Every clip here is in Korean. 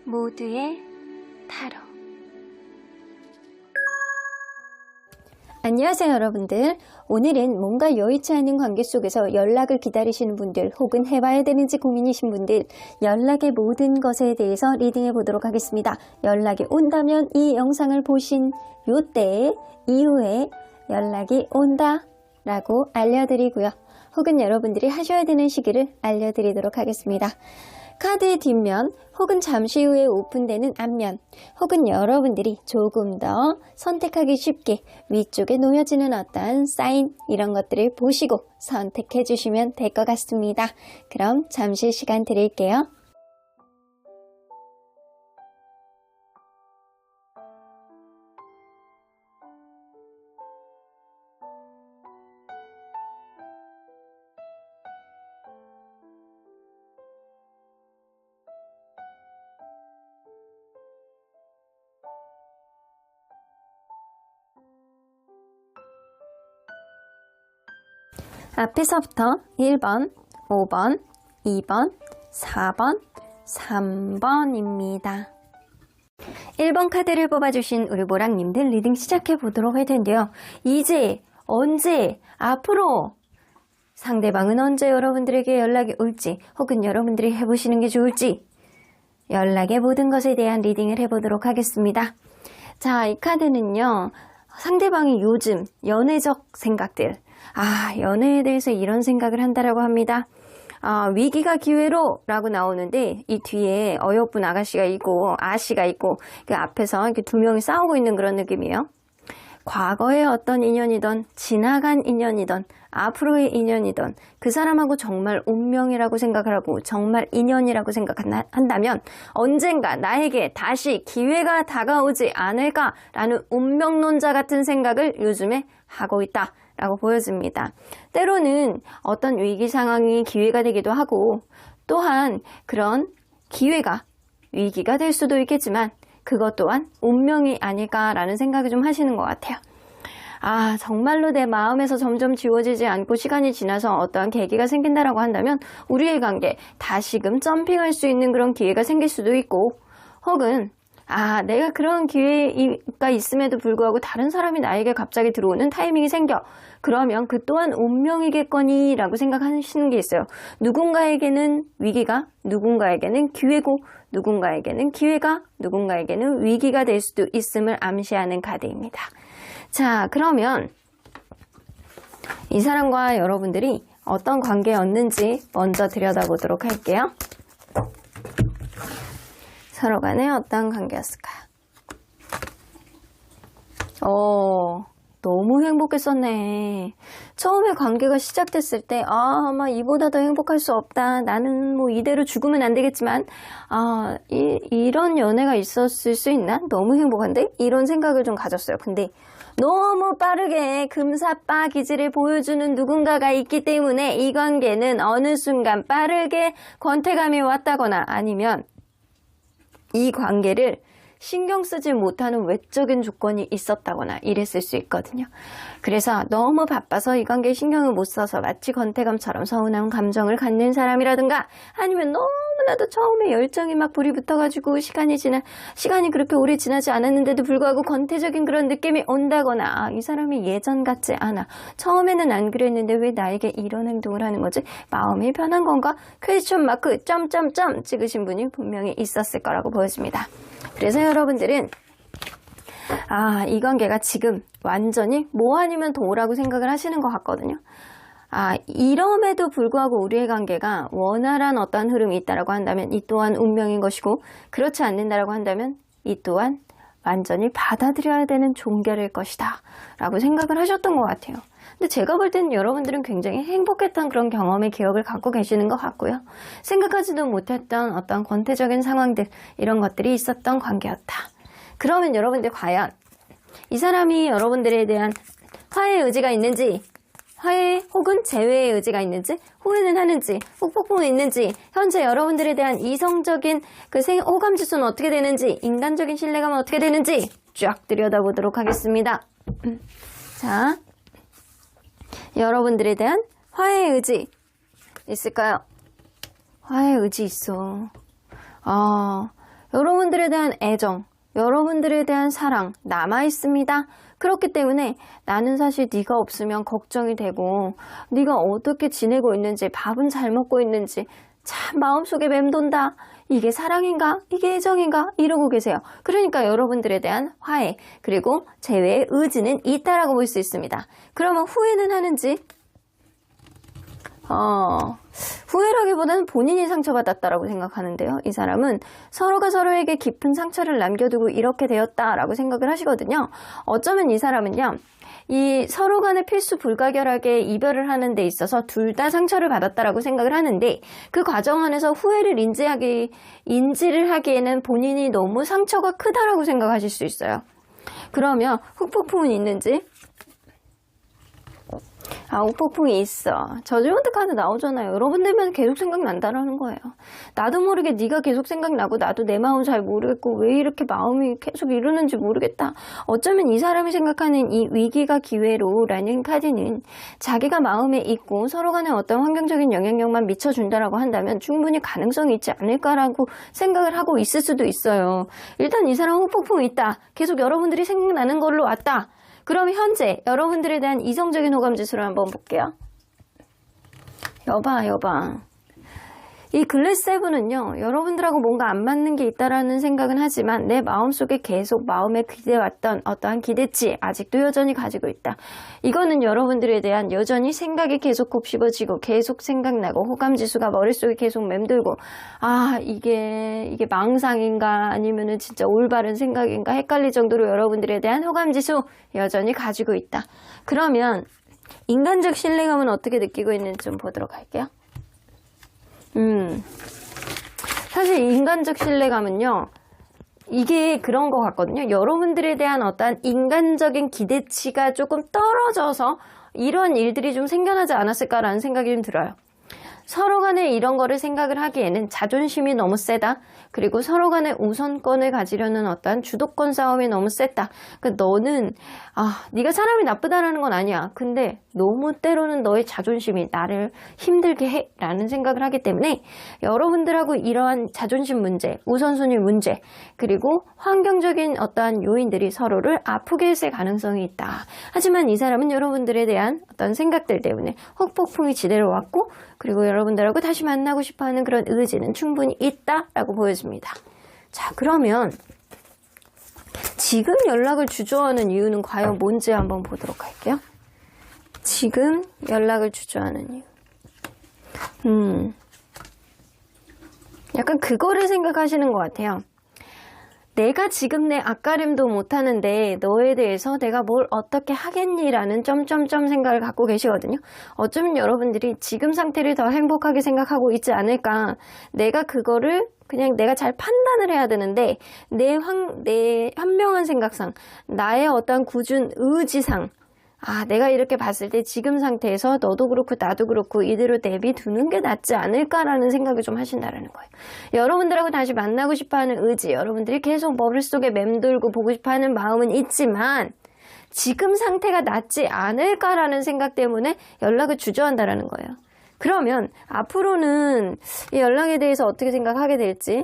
모두의 타로. 안녕하세요 여러분들. 오늘은 뭔가 여의치 않은 관계 속에서 연락을 기다리시는 분들 혹은 해봐야 되는지 고민이신 분들, 연락의 모든 것에 대해서 리딩해 보도록 하겠습니다. 연락이 온다면 이 영상을 보신 요때 이후에 연락이 온다 라고 알려드리고요. 혹은 여러분들이 하셔야 되는 시기를 알려드리도록 하겠습니다. 카드의 뒷면 혹은 잠시 후에 오픈되는 앞면 혹은 여러분들이 조금 더 선택하기 쉽게 위쪽에 놓여지는 어떤 사인 이런 것들을 보시고 선택해 주시면 될 것 같습니다. 그럼 잠시 시간 드릴게요. 앞에서부터 1번, 5번, 2번, 4번, 3번입니다. 1번 카드를 뽑아주신 우리 모랑님들 리딩 시작해 보도록 할 텐데요. 이제, 언제, 앞으로 상대방은 언제 여러분들에게 연락이 올지 혹은 여러분들이 해보시는 게 좋을지 연락의 모든 것에 대한 리딩을 해보도록 하겠습니다. 자, 이 카드는요. 상대방이 요즘 연애적 생각들, 연애에 대해서 이런 생각을 한다라고 합니다. 위기가 기회로 라고 나오는데 이 뒤에 어여쁜 아가씨가 있고 아씨가 있고 그 앞에서 이렇게 두 명이 싸우고 있는 그런 느낌이에요. 과거의 어떤 인연이든 지나간 인연이든 앞으로의 인연이든 그 사람하고 정말 운명이라고 생각을 하고 정말 인연이라고 생각한다면 언젠가 나에게 다시 기회가 다가오지 않을까라는 운명론자 같은 생각을 요즘에 하고 있다 라고 보여집니다. 때로는 어떤 위기 상황이 기회가 되기도 하고 또한 그런 기회가 위기가 될 수도 있겠지만 그것 또한 운명이 아닐까라는 생각을 좀 하시는 것 같아요. 정말로 내 마음에서 점점 지워지지 않고 시간이 지나서 어떠한 계기가 생긴다라고 한다면 우리의 관계 다시금 점핑할 수 있는 그런 기회가 생길 수도 있고 혹은 내가 그런 기회가 있음에도 불구하고 다른 사람이 나에게 갑자기 들어오는 타이밍이 생겨. 그러면 그 또한 운명이겠거니 라고 생각하시는 게 있어요. 누군가에게는 위기가 누군가에게는 기회고 누군가에게는 기회가 누군가에게는 위기가 될 수도 있음을 암시하는 카드입니다. 자, 그러면 이 사람과 여러분들이 어떤 관계였는지 먼저 들여다보도록 할게요. 서로 간에 어떤 관계였을까요? 너무 행복했었네. 처음에 관계가 시작됐을 때 아마 이보다 더 행복할 수 없다. 나는 뭐 이대로 죽으면 안 되겠지만 이런 연애가 있었을 수 있나? 너무 행복한데? 이런 생각을 좀 가졌어요. 근데 너무 빠르게 금사빠 기질을 보여주는 누군가가 있기 때문에 이 관계는 어느 순간 빠르게 권태감이 왔다거나 아니면 이 관계를 신경 쓰지 못하는 외적인 조건이 있었다거나 이랬을 수 있거든요. 그래서 너무 바빠서 이 관계에 신경을 못 써서 마치 권태감처럼 서운한 감정을 갖는 사람이라든가 아니면 너무나도 처음에 열정이 막 불이 붙어가지고 시간이 그렇게 오래 지나지 않았는데도 불구하고 권태적인 그런 느낌이 온다거나 이 사람이 예전 같지 않아. 처음에는 안 그랬는데 왜 나에게 이런 행동을 하는 거지? 마음이 변한 건가? 퀘스천 마크 점점점 찍으신 분이 분명히 있었을 거라고 보여집니다. 그래서 여러분들은 이 관계가 지금 완전히 뭐 아니면 도라고 생각을 하시는 것 같거든요. 이럼에도 불구하고 우리의 관계가 원활한 어떠한 흐름이 있다라고 한다면 이 또한 운명인 것이고 그렇지 않는다라고 한다면 이 또한 완전히 받아들여야 되는 종결일 것이다 라고 생각을 하셨던 것 같아요. 근데 제가 볼 때는 여러분들은 굉장히 행복했던 그런 경험의 기억을 갖고 계시는 것 같고요. 생각하지도 못했던 어떤 권태적인 상황들 이런 것들이 있었던 관계였다. 그러면 여러분들 과연 이 사람이 여러분들에 대한 화해의 의지가 있는지 화해 혹은 재회의 의지가 있는지 후회는 하는지 폭풍은 있는지 현재 여러분들에 대한 이성적인 그 호감 지수는 어떻게 되는지 인간적인 신뢰감은 어떻게 되는지 쫙 들여다보도록 하겠습니다. 자, 여러분들에 대한 화해의 의지 있을까요? 화해의 의지 있어. 여러분들에 대한 애정, 여러분들에 대한 사랑 남아있습니다. 그렇기 때문에 나는 사실 네가 없으면 걱정이 되고 네가 어떻게 지내고 있는지, 밥은 잘 먹고 있는지 참 마음속에 맴돈다. 이게 사랑인가? 이게 애정인가? 이러고 계세요. 그러니까 여러분들에 대한 화해, 그리고 제외의 의지는 있다라고 볼 수 있습니다. 그러면 후회는 하는지? 후회라기보다는 본인이 상처받았다라고 생각하는데요. 이 사람은 서로가 서로에게 깊은 상처를 남겨두고 이렇게 되었다라고 생각을 하시거든요. 어쩌면 이 사람은요, 이 서로 간에 필수 불가결하게 이별을 하는 데 있어서 둘 다 상처를 받았다라고 생각을 하는데, 그 과정 안에서 후회를 인지를 하기에는 본인이 너무 상처가 크다라고 생각하실 수 있어요. 그러면 후폭풍은 있는지? 후폭풍이 있어. 저지먼트 카드 나오잖아요. 여러분들만 계속 생각난다라는 거예요. 나도 모르게 네가 계속 생각나고 나도 내 마음 잘 모르겠고 왜 이렇게 마음이 계속 이러는지 모르겠다. 어쩌면 이 사람이 생각하는 이 위기가 기회로 라는 카드는 자기가 마음에 있고 서로 간에 어떤 환경적인 영향력만 미쳐준다라고 한다면 충분히 가능성이 있지 않을까라고 생각을 하고 있을 수도 있어요. 일단 이 사람 후폭풍이 있다. 계속 여러분들이 생각나는 걸로 왔다. 그럼 현재 여러분들에 대한 이성적인 호감 지수를 한번 볼게요. 여봐. 이 글래스 세븐은요, 여러분들하고 뭔가 안 맞는 게 있다라는 생각은 하지만 내 마음속에 계속 마음에 기대왔던 어떠한 기대치 아직도 여전히 가지고 있다. 이거는 여러분들에 대한 여전히 생각이 계속 곱씹어지고 계속 생각나고 호감지수가 머릿속에 계속 맴돌고, 이게 망상인가 아니면은 진짜 올바른 생각인가 헷갈릴 정도로 여러분들에 대한 호감지수 여전히 가지고 있다. 그러면 인간적 신뢰감은 어떻게 느끼고 있는지 좀 보도록 할게요. 사실 인간적 신뢰감은요, 이게 그런 것 같거든요. 여러분들에 대한 어떤 인간적인 기대치가 조금 떨어져서 이런 일들이 좀 생겨나지 않았을까라는 생각이 좀 들어요. 서로 간에 이런 거를 생각을 하기에는 자존심이 너무 세다. 그리고 서로 간에 우선권을 가지려는 어떠한 주도권 싸움이 너무 세다. 그러니까 너는 네가 사람이 나쁘다라는 건 아니야. 근데 너무 때로는 너의 자존심이 나를 힘들게 해 라는 생각을 하기 때문에 여러분들하고 이러한 자존심 문제, 우선순위 문제, 그리고 환경적인 어떠한 요인들이 서로를 아프게 했을 가능성이 있다. 하지만 이 사람은 여러분들에 대한 어떤 생각들 때문에 후폭풍이 지대로 왔고, 그리고 여러분들하고 다시 만나고 싶어하는 그런 의지는 충분히 있다라고 보여집니다. 자, 그러면 지금 연락을 주저하는 이유는 과연 뭔지 한번 보도록 할게요. 지금 연락을 주저하는 이유. 약간 그거를 생각하시는 것 같아요. 내가 지금 내 앞가림도 못하는데 너에 대해서 내가 뭘 어떻게 하겠니라는 점점점 생각을 갖고 계시거든요. 어쩌면 여러분들이 지금 상태를 더 행복하게 생각하고 있지 않을까. 내가 그거를 그냥 내가 잘 판단을 해야 되는데 내 현명한 생각상, 나의 어떤 굳은 의지상, 내가 이렇게 봤을 때 지금 상태에서 너도 그렇고 나도 그렇고 이대로 내비두는 게 낫지 않을까라는 생각을 좀 하신다라는 거예요. 여러분들하고 다시 만나고 싶어하는 의지, 여러분들이 계속 머릿속에 맴돌고 보고 싶어하는 마음은 있지만 지금 상태가 낫지 않을까라는 생각 때문에 연락을 주저한다라는 거예요. 그러면 앞으로는 이 연락에 대해서 어떻게 생각하게 될지,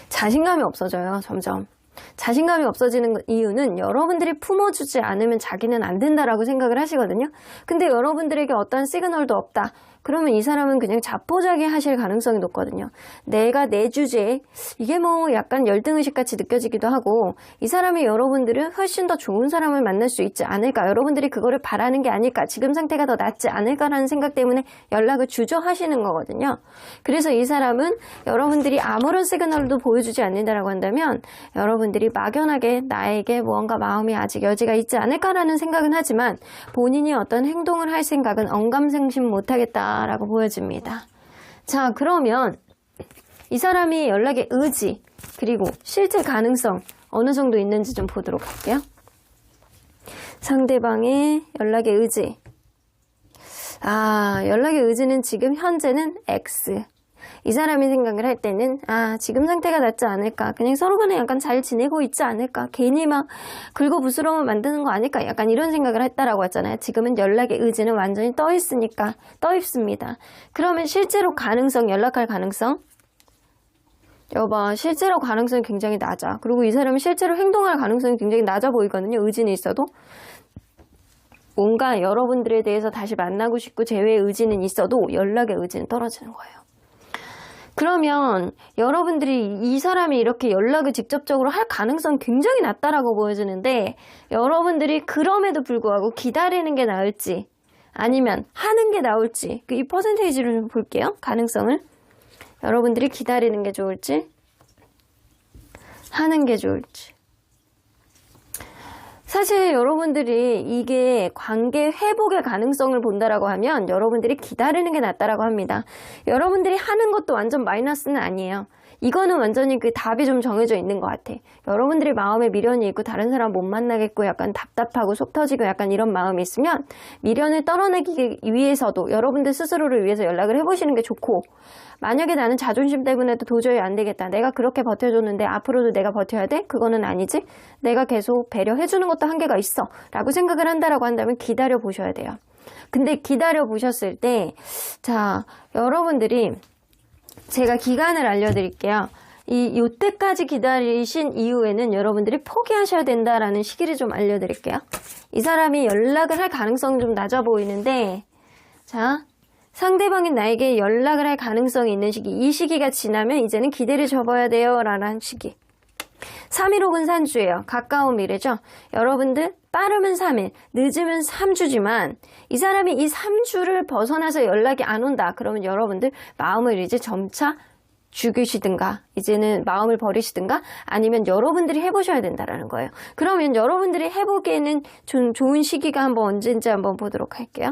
자신감이 없어져요. 점점. 자신감이 없어지는 이유는 여러분들이 품어주지 않으면 자기는 안 된다라고 생각을 하시거든요. 근데 여러분들에게 어떤 시그널도 없다. 그러면 이 사람은 그냥 자포자기 하실 가능성이 높거든요. 내가 내 주제에 이게 뭐 약간 열등의식 같이 느껴지기도 하고, 이 사람이 여러분들은 훨씬 더 좋은 사람을 만날 수 있지 않을까, 여러분들이 그거를 바라는 게 아닐까, 지금 상태가 더 낫지 않을까라는 생각 때문에 연락을 주저하시는 거거든요. 그래서 이 사람은 여러분들이 아무런 시그널도 보여주지 않는다라고 한다면 여러분들이 막연하게 나에게 무언가 마음이 아직 여지가 있지 않을까라는 생각은 하지만 본인이 어떤 행동을 할 생각은 언감생심 못하겠다 라고 보여집니다. 자, 그러면 이 사람이 연락의 의지, 그리고 실제 가능성 어느 정도 있는지 좀 보도록 할게요. 상대방의 연락의 의지. 연락의 의지는 지금 현재는 X. 이 사람이 생각을 할 때는 아 지금 상태가 낫지 않을까, 그냥 서로 간에 약간 잘 지내고 있지 않을까, 괜히 막 긁어부스럼을 만드는 거 아닐까, 약간 이런 생각을 했다라고 했잖아요. 지금은 연락의 의지는 완전히 떠 있으니까 떠 있습니다. 그러면 실제로 가능성, 연락할 가능성, 여봐, 실제로 가능성이 굉장히 낮아. 그리고 이 사람은 실제로 행동할 가능성이 굉장히 낮아 보이거든요. 의지는 있어도. 뭔가 여러분들에 대해서 다시 만나고 싶고 재회의 의지는 있어도 연락의 의지는 떨어지는 거예요. 그러면 여러분들이 이 사람이 이렇게 연락을 직접적으로 할 가능성이 굉장히 낮다라고 보여지는데, 여러분들이 그럼에도 불구하고 기다리는 게 나을지 아니면 하는 게 나을지, 이 퍼센테이지를 좀 볼게요. 가능성을. 여러분들이 기다리는 게 좋을지 하는 게 좋을지. 사실 여러분들이 이게 관계 회복의 가능성을 본다라고 하면 여러분들이 기다리는 게 낫다라고 합니다. 여러분들이 하는 것도 완전 마이너스는 아니에요. 이거는 완전히 그 답이 좀 정해져 있는 것 같아. 여러분들이 마음에 미련이 있고 다른 사람 못 만나겠고 약간 답답하고 속 터지고 약간 이런 마음이 있으면 미련을 떨어내기 위해서도 여러분들 스스로를 위해서 연락을 해보시는 게 좋고, 만약에 나는 자존심 때문에도 도저히 안 되겠다, 내가 그렇게 버텨줬는데 앞으로도 내가 버텨야 돼? 그거는 아니지? 내가 계속 배려해주는 것도 한계가 있어 라고 생각을 한다라고 한다면 기다려 보셔야 돼요. 근데 기다려 보셨을 때, 자, 여러분들이 제가 기간을 알려드릴게요. 요때까지 기다리신 이후에는 여러분들이 포기하셔야 된다라는 시기를 좀 알려드릴게요. 이 사람이 연락을 할 가능성이 좀 낮아 보이는데, 자, 상대방이 나에게 연락을 할 가능성이 있는 시기, 이 시기가 지나면 이제는 기대를 접어야 돼요 라는 시기. 3일 혹은 3주예요. 가까운 미래죠. 여러분들 빠르면 3일, 늦으면 3주지만 이 사람이 이 3주를 벗어나서 연락이 안 온다. 그러면 여러분들 마음을 이제 점차 죽이시든가 이제는 마음을 버리시든가 아니면 여러분들이 해보셔야 된다라는 거예요. 그러면 여러분들이 해보기에는 좀 좋은 시기가 한번 언제인지 한번 보도록 할게요.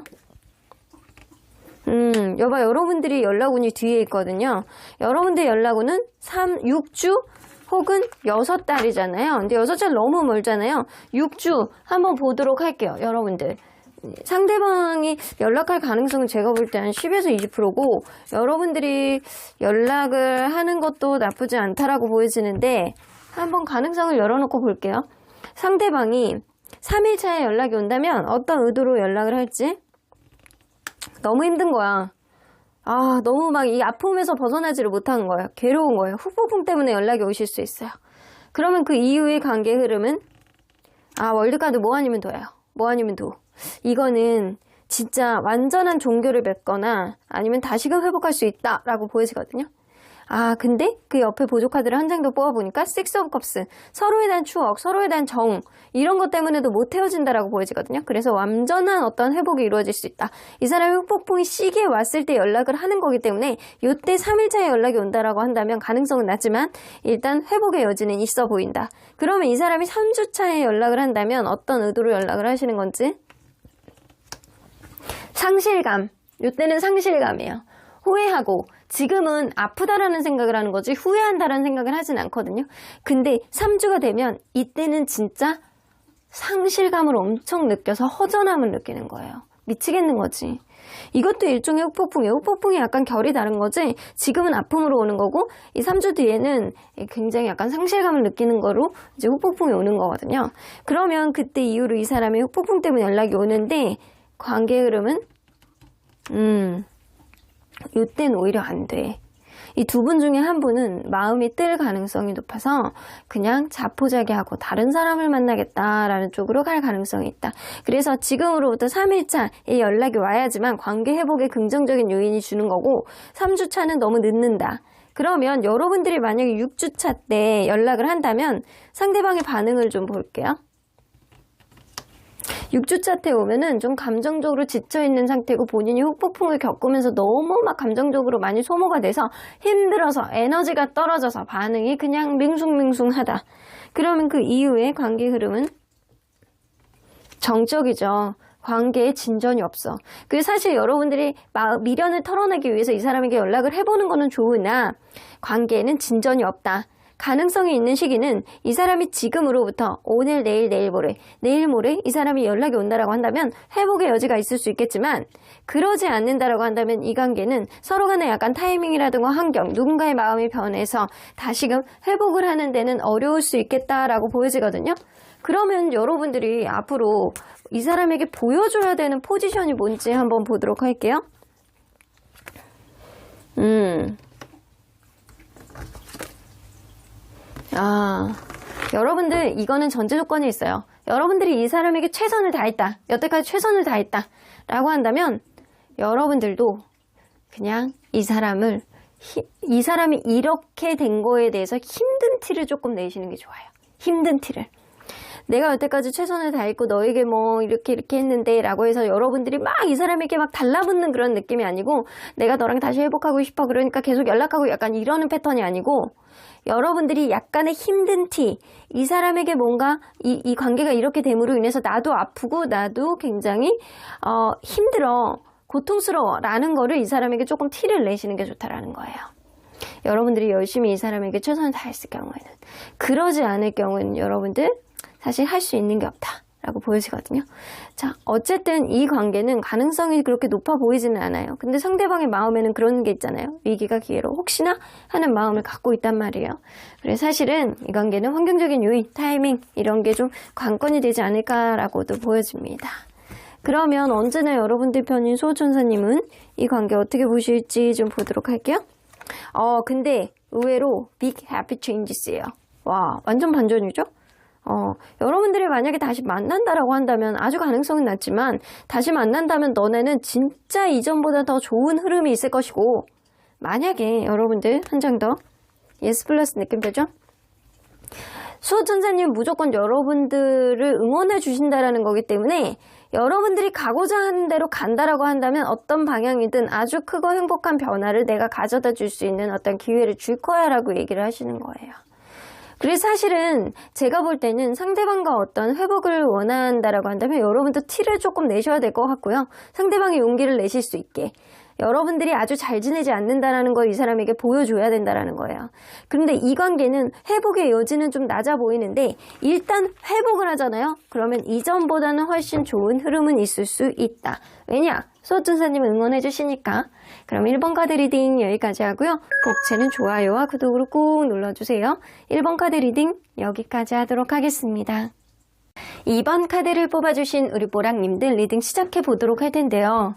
여봐, 여러분들이 연락운이 뒤에 있거든요. 여러분들 연락운은 6주 혹은 6달이잖아요. 근데 6달 너무 멀잖아요. 6주 한번 보도록 할게요. 여러분들. 상대방이 연락할 가능성은 제가 볼 때 한 10에서 20%고 여러분들이 연락을 하는 것도 나쁘지 않다라고 보여지는데, 한번 가능성을 열어놓고 볼게요. 상대방이 3일 차에 연락이 온다면 어떤 의도로 연락을 할지. 너무 힘든 거야. 아, 너무 막 이 아픔에서 벗어나지를 못하는 거예요. 괴로운 거예요. 후폭풍 때문에 연락이 오실 수 있어요. 그러면 그 이후의 관계 흐름은 월드카드 뭐 아니면 도예요. 뭐 아니면 도. 이거는 진짜 완전한 종교를 맺거나 아니면 다시금 회복할 수 있다라고 보여지거든요. 근데 그 옆에 보조카드를 한 장 더 뽑아보니까 Six of Cups, 서로에 대한 추억, 서로에 대한 정, 이런 것 때문에도 못 헤어진다라고 보여지거든요. 그래서 완전한 어떤 회복이 이루어질 수 있다. 이 사람이 후폭풍이 시기에 왔을 때 연락을 하는 거기 때문에 이때 3일차에 연락이 온다라고 한다면 가능성은 낮지만 일단 회복의 여지는 있어 보인다. 그러면 이 사람이 3주차에 연락을 한다면 어떤 의도로 연락을 하시는 건지. 상실감, 이때는 상실감이에요. 후회하고, 지금은 아프다라는 생각을 하는 거지 후회한다라는 생각을 하진 않거든요. 근데 3주가 되면 이때는 진짜 상실감을 엄청 느껴서 허전함을 느끼는 거예요. 미치겠는 거지. 이것도 일종의 후폭풍이에요. 후폭풍이 약간 결이 다른 거지 지금은 아픔으로 오는 거고, 이 3주 뒤에는 굉장히 약간 상실감을 느끼는 거로 이제 후폭풍이 오는 거거든요. 그러면 그때 이후로 이 사람이 후폭풍 때문에 연락이 오는데 관계 흐름은 이때는 오히려 안 돼. 이 두 분 중에 한 분은 마음이 뜰 가능성이 높아서 그냥 자포자기하고 다른 사람을 만나겠다라는 쪽으로 갈 가능성이 있다. 그래서 지금으로부터 3일차에 연락이 와야지만 관계 회복에 긍정적인 요인이 주는 거고, 3주차는 너무 늦는다. 그러면 여러분들이 만약에 6주차 때 연락을 한다면 상대방의 반응을 좀 볼게요. 6주차 때 오면은 좀 감정적으로 지쳐있는 상태고 본인이 후폭풍을 겪으면서 너무 막 감정적으로 많이 소모가 돼서 힘들어서 에너지가 떨어져서 반응이 그냥 밍숭밍숭하다. 그러면 그 이후에 관계 흐름은 정적이죠. 관계에 진전이 없어. 그래서 사실 여러분들이 미련을 털어내기 위해서 이 사람에게 연락을 해보는 거는 좋으나 관계에는 진전이 없다. 가능성이 있는 시기는 이 사람이 지금으로부터 오늘, 내일 모레, 내일 모레 이 사람이 연락이 온다라고 한다면 회복의 여지가 있을 수 있겠지만 그러지 않는다라고 한다면 이 관계는 서로 간에 약간 타이밍이라든가 환경, 누군가의 마음이 변해서 다시금 회복을 하는 데는 어려울 수 있겠다라고 보여지거든요. 그러면 여러분들이 앞으로 이 사람에게 보여줘야 되는 포지션이 뭔지 한번 보도록 할게요. 여러분들 이거는 전제 조건이 있어요. 여러분들이 이 사람에게 최선을 다했다. 여태까지 최선을 다했다. 라고 한다면 여러분들도 그냥 이 사람이 이렇게 된 거에 대해서 힘든 티를 조금 내시는 게 좋아요. 힘든 티를. 내가 여태까지 최선을 다했고 너에게 뭐 이렇게 했는데 라고 해서 여러분들이 막 이 사람에게 막 달라붙는 그런 느낌이 아니고 내가 너랑 다시 회복하고 싶어 그러니까 계속 연락하고 약간 이러는 패턴이 아니고 여러분들이 약간의 힘든 티, 이 사람에게 뭔가 이 관계가 이렇게 됨으로 인해서 나도 아프고 나도 굉장히 힘들어, 고통스러워 라는 거를 이 사람에게 조금 티를 내시는 게 좋다라는 거예요. 여러분들이 열심히 이 사람에게 최선을 다했을 경우에는. 그러지 않을 경우에는 여러분들 사실 할 수 있는 게 없다라고 보여지거든요. 자, 어쨌든 이 관계는 가능성이 그렇게 높아 보이지는 않아요. 근데 상대방의 마음에는 그런 게 있잖아요. 위기가 기회로 혹시나 하는 마음을 갖고 있단 말이에요. 그래서 사실은 이 관계는 환경적인 요인, 타이밍 이런 게 좀 관건이 되지 않을까라고도 보여집니다. 그러면 언제나 여러분들 편인 수호천사님은 이 관계 어떻게 보실지 좀 보도록 할게요. 근데 의외로 big happy changes예요. 와, 완전 반전이죠? 여러분들이 만약에 다시 만난다라고 한다면 아주 가능성은 낮지만 다시 만난다면 너네는 진짜 이전보다 더 좋은 흐름이 있을 것이고 만약에 여러분들 한 장 더 예스 플러스 느낌표죠? 수호천사님은 무조건 여러분들을 응원해 주신다라는 거기 때문에 여러분들이 가고자 하는 대로 간다라고 한다면 어떤 방향이든 아주 크고 행복한 변화를 내가 가져다 줄 수 있는 어떤 기회를 줄 거야 라고 얘기를 하시는 거예요. 그래서 사실은 제가 볼 때는 상대방과 어떤 회복을 원한다라고 한다면 여러분도 티를 조금 내셔야 될 것 같고요. 상대방이 용기를 내실 수 있게. 여러분들이 아주 잘 지내지 않는다라는 걸 이 사람에게 보여줘야 된다라는 거예요. 그런데 이 관계는 회복의 여지는 좀 낮아 보이는데 일단 회복을 하잖아요. 그러면 이전보다는 훨씬 좋은 흐름은 있을 수 있다. 왜냐? 수호천사님 응원해 주시니까. 그럼 1번 카드 리딩 여기까지 하고요. 복채는 좋아요와 구독으로 꾹 눌러주세요. 1번 카드 리딩 여기까지 하도록 하겠습니다. 2번 카드를 뽑아주신 우리 보랑님들 리딩 시작해 보도록 할 텐데요.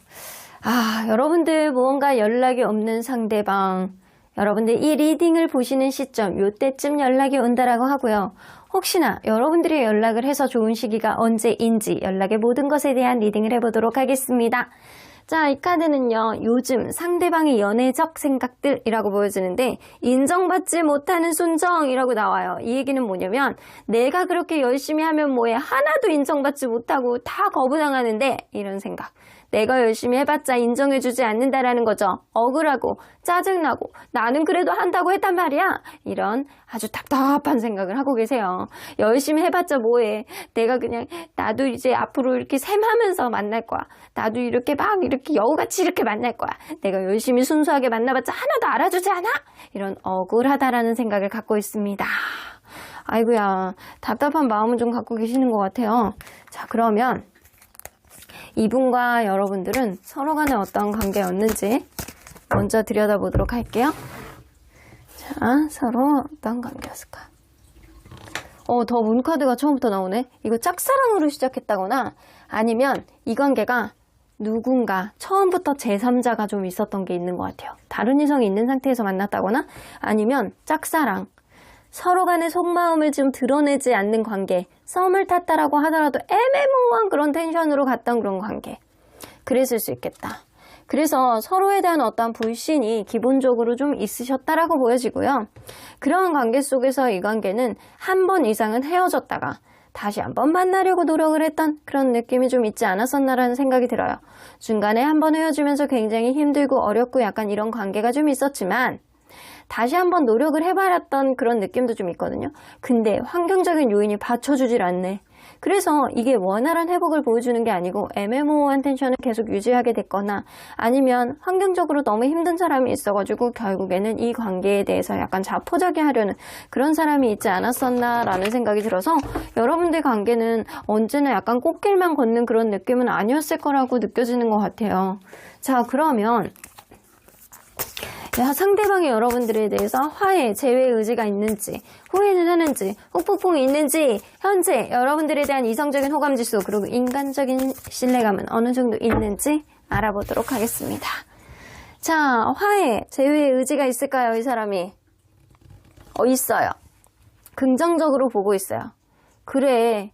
여러분들 무언가 연락이 없는 상대방, 여러분들 이 리딩을 보시는 시점, 요때쯤 연락이 온다라고 하고요. 혹시나 여러분들이 연락을 해서 좋은 시기가 언제인지 연락의 모든 것에 대한 리딩을 해보도록 하겠습니다. 자, 이 카드는요, 요즘 상대방의 연애적 생각들이라고 보여지는데 인정받지 못하는 순정이라고 나와요. 이 얘기는 뭐냐면 내가 그렇게 열심히 하면 뭐해, 하나도 인정받지 못하고 다 거부당하는데 이런 생각. 내가 열심히 해봤자 인정해주지 않는다라는 거죠. 억울하고 짜증나고 나는 그래도 한다고 했단 말이야. 이런 아주 답답한 생각을 하고 계세요. 열심히 해봤자 뭐해. 내가 그냥 나도 이제 앞으로 이렇게 샘하면서 만날 거야. 나도 이렇게 막 이렇게 여우같이 이렇게 만날 거야. 내가 열심히 순수하게 만나봤자 하나도 알아주지 않아? 이런 억울하다라는 생각을 갖고 있습니다. 아이고야, 답답한 마음은 좀 갖고 계시는 것 같아요. 자, 그러면 이분과 여러분들은 서로 간에 어떤 관계였는지 먼저 들여다보도록 할게요. 자, 서로 어떤 관계였을까? 더 문카드가 처음부터 나오네. 이거 짝사랑으로 시작했다거나 아니면 이 관계가 누군가 처음부터 제3자가 좀 있었던 게 있는 것 같아요. 다른 이성이 있는 상태에서 만났다거나 아니면 짝사랑, 서로 간의 속마음을 좀 드러내지 않는 관계, 썸을 탔다라고 하더라도 애매모호한 그런 텐션으로 갔던 그런 관계. 그랬을 수 있겠다. 그래서 서로에 대한 어떤 불신이 기본적으로 좀 있으셨다라고 보여지고요. 그런 관계 속에서 이 관계는 한 번 이상은 헤어졌다가 다시 한번 만나려고 노력을 했던 그런 느낌이 좀 있지 않았었나라는 생각이 들어요. 중간에 한번 헤어지면서 굉장히 힘들고 어렵고 약간 이런 관계가 좀 있었지만 다시 한번 노력을 해봐렸던 그런 느낌도 좀 있거든요. 근데 환경적인 요인이 받쳐주질 않네. 그래서 이게 원활한 회복을 보여주는 게 아니고 애매모호한 텐션을 계속 유지하게 됐거나 아니면 환경적으로 너무 힘든 사람이 있어가지고 결국에는 이 관계에 대해서 약간 자포자기하려는 그런 사람이 있지 않았었나라는 생각이 들어서 여러분들 관계는 언제나 약간 꽃길만 걷는 그런 느낌은 아니었을 거라고 느껴지는 것 같아요. 자, 그러면 상대방이 여러분들에 대해서 화해, 재회 의지가 있는지, 후회는 하는지, 후폭풍이 있는지, 현재 여러분들에 대한 이성적인 호감지수, 그리고 인간적인 신뢰감은 어느 정도 있는지 알아보도록 하겠습니다. 자, 화해, 재회 의지가 있을까요, 이 사람이? 있어요. 긍정적으로 보고 있어요. 그래,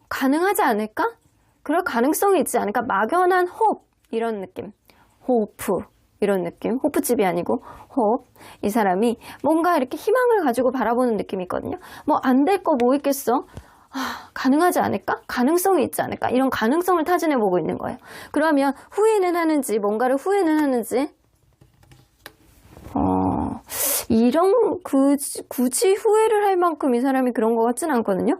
가능하지 않을까? 그럴 가능성이 있지 않을까? 막연한 호흡, 이런 느낌. 호프. 이런 느낌, 호프집이 아니고 호흡. 이 사람이 뭔가 이렇게 희망을 가지고 바라보는 느낌이 있거든요. 뭐 안 될 거 뭐 있겠어? 가능하지 않을까? 가능성이 있지 않을까? 이런 가능성을 타진해 보고 있는 거예요. 그러면 후회는 하는지, 뭔가를 후회는 하는지, 이런 굳이 후회를 할 만큼 이 사람이 그런 것 같진 않거든요.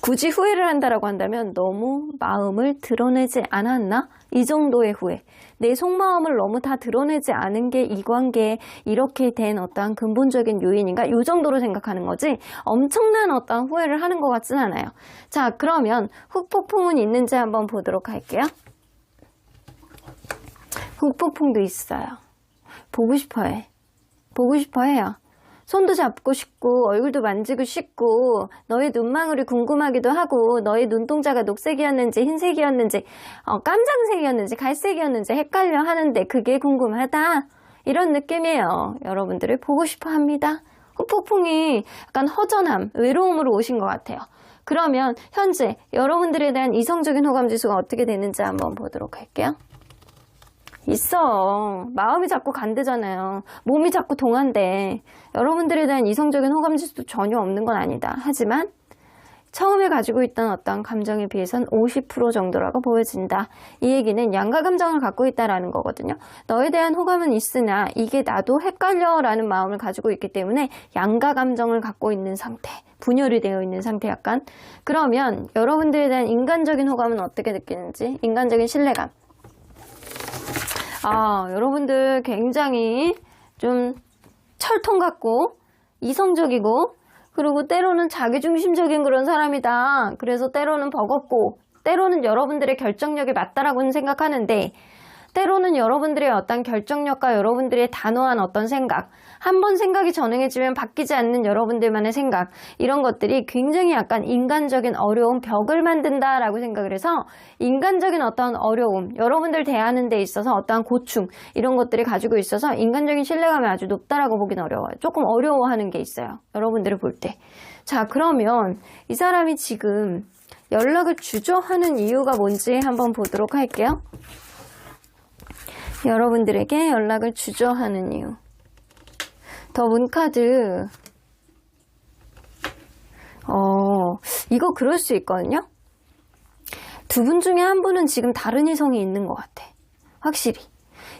굳이 후회를 한다라고 한다면 너무 마음을 드러내지 않았나? 이 정도의 후회. 내 속마음을 너무 다 드러내지 않은 게 이 관계에 이렇게 된 어떠한 근본적인 요인인가? 이 정도로 생각하는 거지 엄청난 어떠한 후회를 하는 것 같진 않아요. 자, 그러면 후폭풍은 있는지 한번 보도록 할게요. 후폭풍도 있어요. 보고 싶어 해. 보고 싶어 해요. 손도 잡고 싶고 얼굴도 만지고 싶고 너의 눈망울이 궁금하기도 하고 너의 눈동자가 녹색이었는지 흰색이었는지 깜장색이었는지 갈색이었는지 헷갈려 하는데 그게 궁금하다. 이런 느낌이에요. 여러분들을 보고 싶어 합니다. 후폭풍이 약간 허전함, 외로움으로 오신 것 같아요. 그러면 현재 여러분들에 대한 이성적인 호감지수가 어떻게 되는지 한번 보도록 할게요. 있어. 마음이 자꾸 간대잖아요. 몸이 자꾸 동한데 여러분들에 대한 이성적인 호감지수도 전혀 없는 건 아니다. 하지만 처음에 가지고 있던 어떤 감정에 비해선 50% 정도라고 보여진다. 이 얘기는 양가 감정을 갖고 있다라는 거거든요. 너에 대한 호감은 있으나 이게 나도 헷갈려 라는 마음을 가지고 있기 때문에 양가 감정을 갖고 있는 상태, 분열이 되어 있는 상태 약간. 그러면 여러분들에 대한 인간적인 호감은 어떻게 느끼는지, 인간적인 신뢰감. 여러분들 굉장히 좀 철통 같고 이성적이고 그리고 때로는 자기중심적인 그런 사람이다. 그래서 때로는 버겁고 때로는 여러분들의 결정력이 맞다라고는 생각하는데 때로는 여러분들의 어떤 결정력과 여러분들의 단호한 어떤 생각, 한번 생각이 전행해지면 바뀌지 않는 여러분들만의 생각, 이런 것들이 굉장히 약간 인간적인 어려움, 벽을 만든다라고 생각을 해서 인간적인 어떤 어려움, 여러분들 대하는 데 있어서 어떠한 고충, 이런 것들이 가지고 있어서 인간적인 신뢰감이 아주 높다라고 보긴 어려워요. 조금 어려워하는 게 있어요. 여러분들을 볼 때. 자, 그러면 이 사람이 지금 연락을 주저하는 이유가 뭔지 한번 보도록 할게요. 여러분들에게 연락을 주저하는 이유. 더 문카드. 이거 그럴 수 있거든요. 두 분 중에 한 분은 지금 다른 이성이 있는 것 같아. 확실히.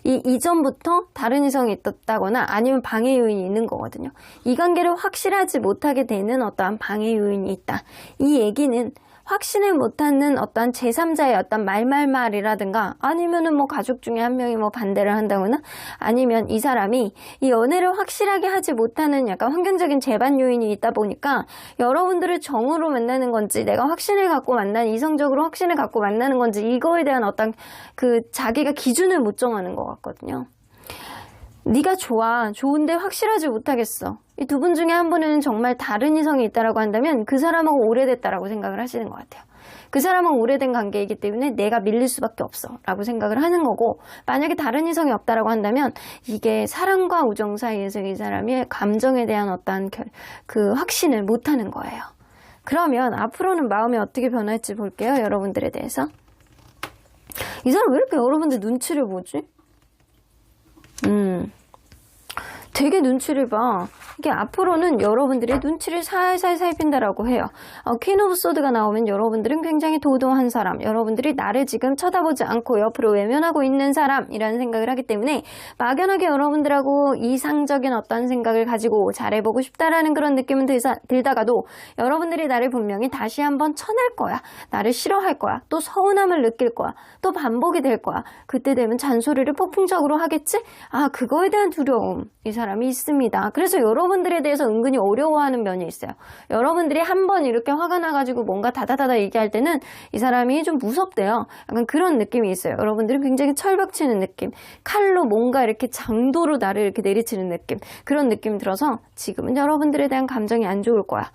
이전부터 다른 이성이 있었다거나 아니면 방해 요인이 있는 거거든요. 이 관계를 확실하지 못하게 되는 어떠한 방해 요인이 있다. 이 얘기는 확신을 못하는 어떤 제3자의 어떤 말이라든가 아니면은 뭐 가족 중에 한 명이 뭐 반대를 한다거나 아니면 이 사람이 이 연애를 확실하게 하지 못하는 약간 환경적인 제반 요인이 있다 보니까 여러분들을 정으로 만나는 건지 내가 확신을 갖고 만나는 이성적으로 확신을 갖고 만나는 건지 이거에 대한 어떤 그 자기가 기준을 못 정하는 것 같거든요. 네가 좋아, 좋은데 확실하지 못하겠어. 이 두 분 중에 한 분은 정말 다른 이성이 있다라고 한다면 그 사람하고 오래됐다라고 생각을 하시는 것 같아요. 그 사람하고 오래된 관계이기 때문에 내가 밀릴 수밖에 없어 라고 생각을 하는 거고 만약에 다른 이성이 없다라고 한다면 이게 사랑과 우정 사이에서 이 사람의 감정에 대한 어떤 그 확신을 못하는 거예요. 그러면 앞으로는 마음이 어떻게 변할지 볼게요. 여러분들에 대해서. 이 사람 왜 이렇게 여러분들 눈치를 보지? 되게 눈치를 봐. 이게 앞으로는 여러분들이 눈치를 살살 살핀다라고 해요. 퀸 오브 소드가 나오면 여러분들은 굉장히 도도한 사람, 여러분들이 나를 지금 쳐다보지 않고 옆으로 외면하고 있는 사람이라는 생각을 하기 때문에 막연하게 여러분들하고 이상적인 어떤 생각을 가지고 잘해보고 싶다라는 그런 느낌은 들다가도 여러분들이 나를 분명히 다시 한번 쳐낼 거야. 나를 싫어할 거야. 또 서운함을 느낄 거야. 또 반복이 될 거야. 그때 되면 잔소리를 폭풍적으로 하겠지? 그거에 대한 두려움. 이 사람이 있습니다. 그래서 여러분들에 대해서 은근히 어려워하는 면이 있어요. 여러분들이 한번 이렇게 화가 나가지고 뭔가 다다다다 얘기할 때는 이 사람이 좀 무섭대요. 약간 그런 느낌이 있어요. 여러분들이 굉장히 철벽치는 느낌. 칼로 뭔가 이렇게 장도로 나를 이렇게 내리치는 느낌. 그런 느낌이 들어서 지금은 여러분들에 대한 감정이 안 좋을 거야.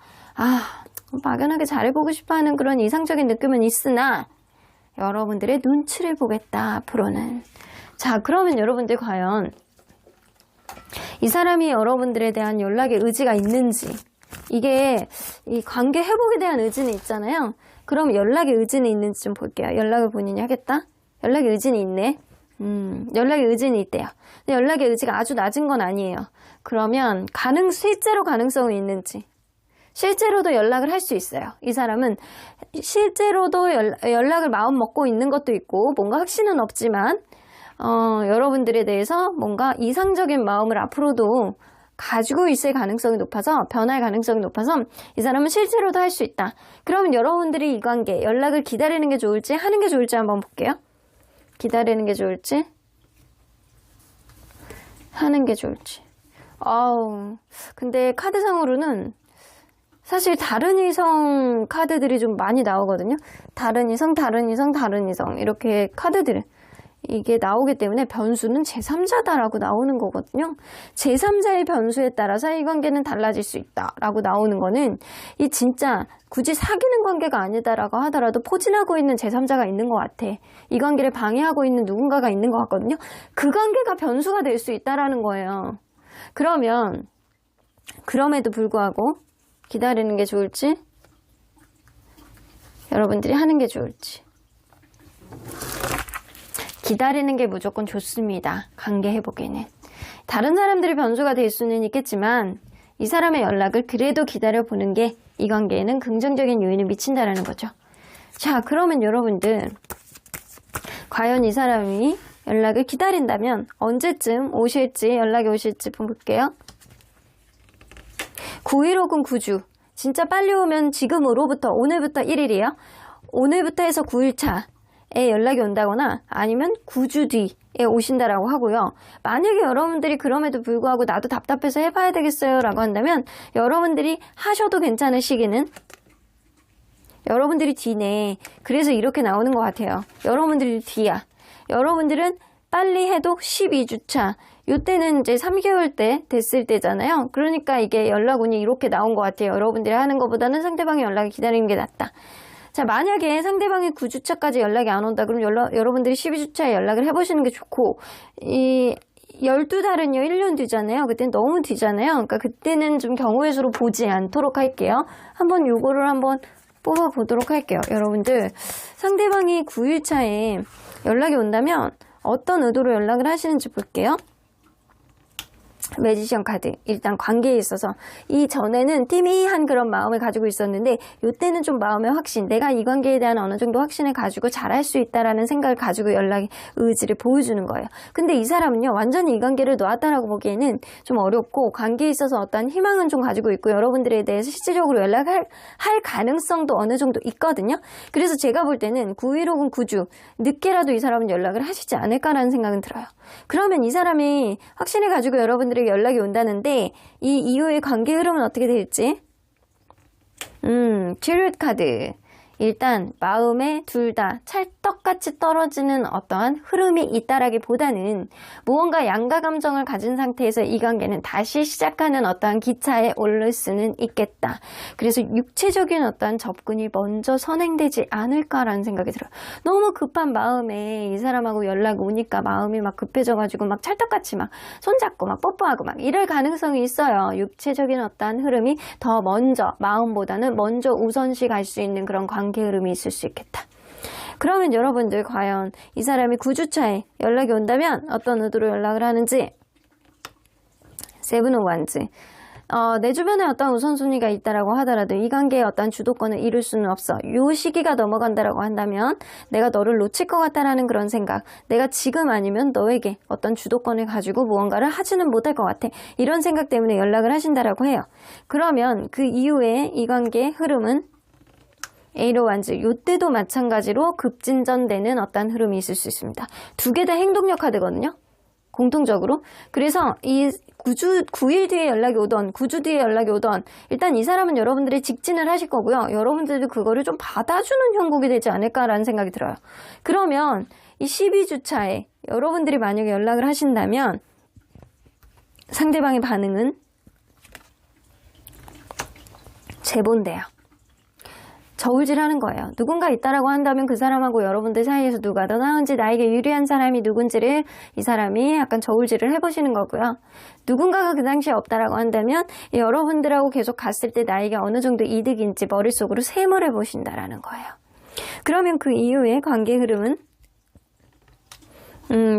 막연하게 잘해보고 싶어하는 그런 이상적인 느낌은 있으나 여러분들의 눈치를 보겠다, 앞으로는. 자, 그러면 여러분들 과연 이 사람이 여러분들에 대한 연락의 의지가 있는지, 이게 이 관계 회복에 대한 의지는 있잖아요. 그럼 연락의 의지는 있는지 좀 볼게요. 연락을 본인이 하겠다? 연락의 의지는 있네. 연락의 의지는 있대요. 근데 연락의 의지가 아주 낮은 건 아니에요. 그러면 실제로 가능성은 있는지. 실제로도 연락을 할 수 있어요. 이 사람은 실제로도 연락을 마음 먹고 있는 것도 있고 뭔가 확신은 없지만 여러분들에 대해서 뭔가 이상적인 마음을 앞으로도 가지고 있을 가능성이 높아서, 변할 가능성이 높아서 이 사람은 실제로도 할 수 있다. 그러면 여러분들이 이 관계, 연락을 기다리는 게 좋을지 하는 게 좋을지 한번 볼게요. 기다리는 게 좋을지 하는 게 좋을지. 근데 카드상으로는 사실 다른 이성 카드들이 좀 많이 나오거든요. 다른 이성 이렇게 카드들 이게 나오기 때문에 변수는 제3자다라고 나오는 거거든요. 제3자의 변수에 따라서 이 관계는 달라질 수 있다라고 나오는 거는 이 진짜 굳이 사귀는 관계가 아니다라고 하더라도 포진하고 있는 제3자가 있는 것 같아. 이 관계를 방해하고 있는 누군가가 있는 것 같거든요. 그 관계가 변수가 될 수 있다라는 거예요. 그러면 그럼에도 불구하고 기다리는 게 좋을지, 여러분들이 하는 게 좋을지. 기다리는 게 무조건 좋습니다. 관계 회복에는. 다른 사람들이 변수가 될 수는 있겠지만 이 사람의 연락을 그래도 기다려보는 게 이 관계에는 긍정적인 요인을 미친다라는 거죠. 자, 그러면 여러분들 과연 이 사람이 연락을 기다린다면 언제쯤 오실지, 연락이 오실지 볼게요. 9150 9주. 진짜 빨리 오면 지금으로부터, 오늘부터 1일이에요. 오늘부터 해서 9일차에 연락이 온다거나 아니면 9주 뒤에 오신다라고 하고요. 만약에 여러분들이 그럼에도 불구하고 나도 답답해서 해봐야 되겠어요 라고 한다면 여러분들이 하셔도 괜찮은 시기는 여러분들이 뒤네. 그래서 이렇게 나오는 것 같아요. 여러분들이 뒤야. 여러분들은 빨리 해도 12주차. 이때는 이제 3개월 때 됐을 때잖아요. 그러니까 이게 연락운이 이렇게 나온 것 같아요. 여러분들이 하는 것보다는 상대방의 연락을 기다리는 게 낫다. 자, 만약에 상대방이 9주차까지 연락이 안 온다. 그럼 여러분들이 12주차에 연락을 해보시는 게 좋고, 이 12달은요, 1년 뒤잖아요. 그때는 너무 뒤잖아요. 그러니까 그때는 좀 경우의 수로 보지 않도록 할게요. 한번 요거를 한번 뽑아보도록 할게요. 여러분들, 상대방이 9일차에 연락이 온다면 어떤 의도로 연락을 하시는지 볼게요. 매지션 카드. 일단 관계에 있어서 이전에는 희미한 그런 마음을 가지고 있었는데 이때는 좀 마음의 확신, 내가 이 관계에 대한 어느 정도 확신을 가지고 잘할 수 있다라는 생각을 가지고 연락의 의지를 보여주는 거예요. 근데 이 사람은요, 완전히 이 관계를 놓았다라고 보기에는 좀 어렵고 관계에 있어서 어떤 희망은 좀 가지고 있고 여러분들에 대해서 실질적으로 연락할 가능성도 어느 정도 있거든요. 그래서 제가 볼 때는 9150 9주 늦게라도 이 사람은 연락을 하시지 않을까라는 생각은 들어요. 그러면 이 사람이 확신을 가지고 여러분들에게 연락이 온다는데 이 이후의 관계 흐름은 어떻게 될지. 듀얼 카드. 일단 마음에 둘 다 찰떡같이 떨어지는 어떠한 흐름이 있다라기보다는 무언가 양가 감정을 가진 상태에서 이 관계는 다시 시작하는 어떠한 기차에 오를 수는 있겠다. 그래서 육체적인 어떠한 접근이 먼저 선행되지 않을까라는 생각이 들어요. 너무 급한 마음에 이 사람하고 연락 오니까 마음이 막 급해져가지고 막 찰떡같이 막 손잡고 막 뽀뽀하고 막 이럴 가능성이 있어요. 육체적인 어떠한 흐름이 더 먼저, 마음보다는 먼저 우선시 갈 수 있는 그런 관계 흐름이 있을 수 있겠다. 그러면 여러분들 과연 이 사람이 9주차에 연락이 온다면 어떤 의도로 연락을 하는지 세븐 오브 완즈. 내 주변에 어떤 우선순위가 있다라고 하더라도 이 관계의 어떤 주도권을 이룰 수는 없어. 요 시기가 넘어간다라고 한다면 내가 너를 놓칠 것 같다라는 그런 생각. 내가 지금 아니면 너에게 어떤 주도권을 가지고 무언가를 하지는 못할 것 같아. 이런 생각 때문에 연락을 하신다라고 해요. 그러면 그 이후에 이 관계의 흐름은 에이로 완즈. 요때도 마찬가지로 급진전되는 어떤 흐름이 있을 수 있습니다. 두 개 다 행동력 카드거든요. 공통적으로. 그래서 이 9일 뒤에 연락이 오던 9주 뒤에 연락이 오던 일단 이 사람은 여러분들이 직진을 하실 거고요. 여러분들도 그거를 좀 받아주는 형국이 되지 않을까라는 생각이 들어요. 그러면 이 12주 차에 여러분들이 만약에 연락을 하신다면 상대방의 반응은 제본데요. 저울질하는 거예요. 누군가 있다라고 한다면 그 사람하고 여러분들 사이에서 누가 더 나은지, 나에게 유리한 사람이 누군지를 이 사람이 약간 저울질을 해보시는 거고요. 누군가가 그 당시에 없다라고 한다면 여러분들하고 계속 갔을 때 나에게 어느 정도 이득인지 머릿속으로 셈을 해보신다라는 거예요. 그러면 그 이후에 관계 흐름은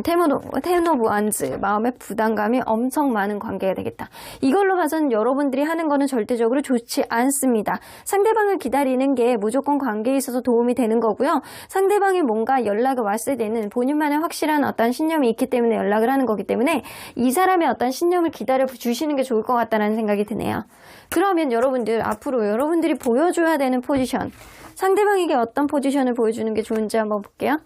텐 오브 완즈. 마음의 부담감이 엄청 많은 관계가 되겠다. 이걸로 봐서는 여러분들이 하는 거는 절대적으로 좋지 않습니다. 상대방을 기다리는 게 무조건 관계에 있어서 도움이 되는 거고요. 상대방이 뭔가 연락을 왔을 때는 본인만의 확실한 어떤 신념이 있기 때문에 연락을 하는 거기 때문에 이 사람의 어떤 신념을 기다려 주시는 게 좋을 것 같다는 생각이 드네요. 그러면 여러분들 앞으로 여러분들이 보여줘야 되는 포지션, 상대방에게 어떤 포지션을 보여주는 게 좋은지 한번 볼게요.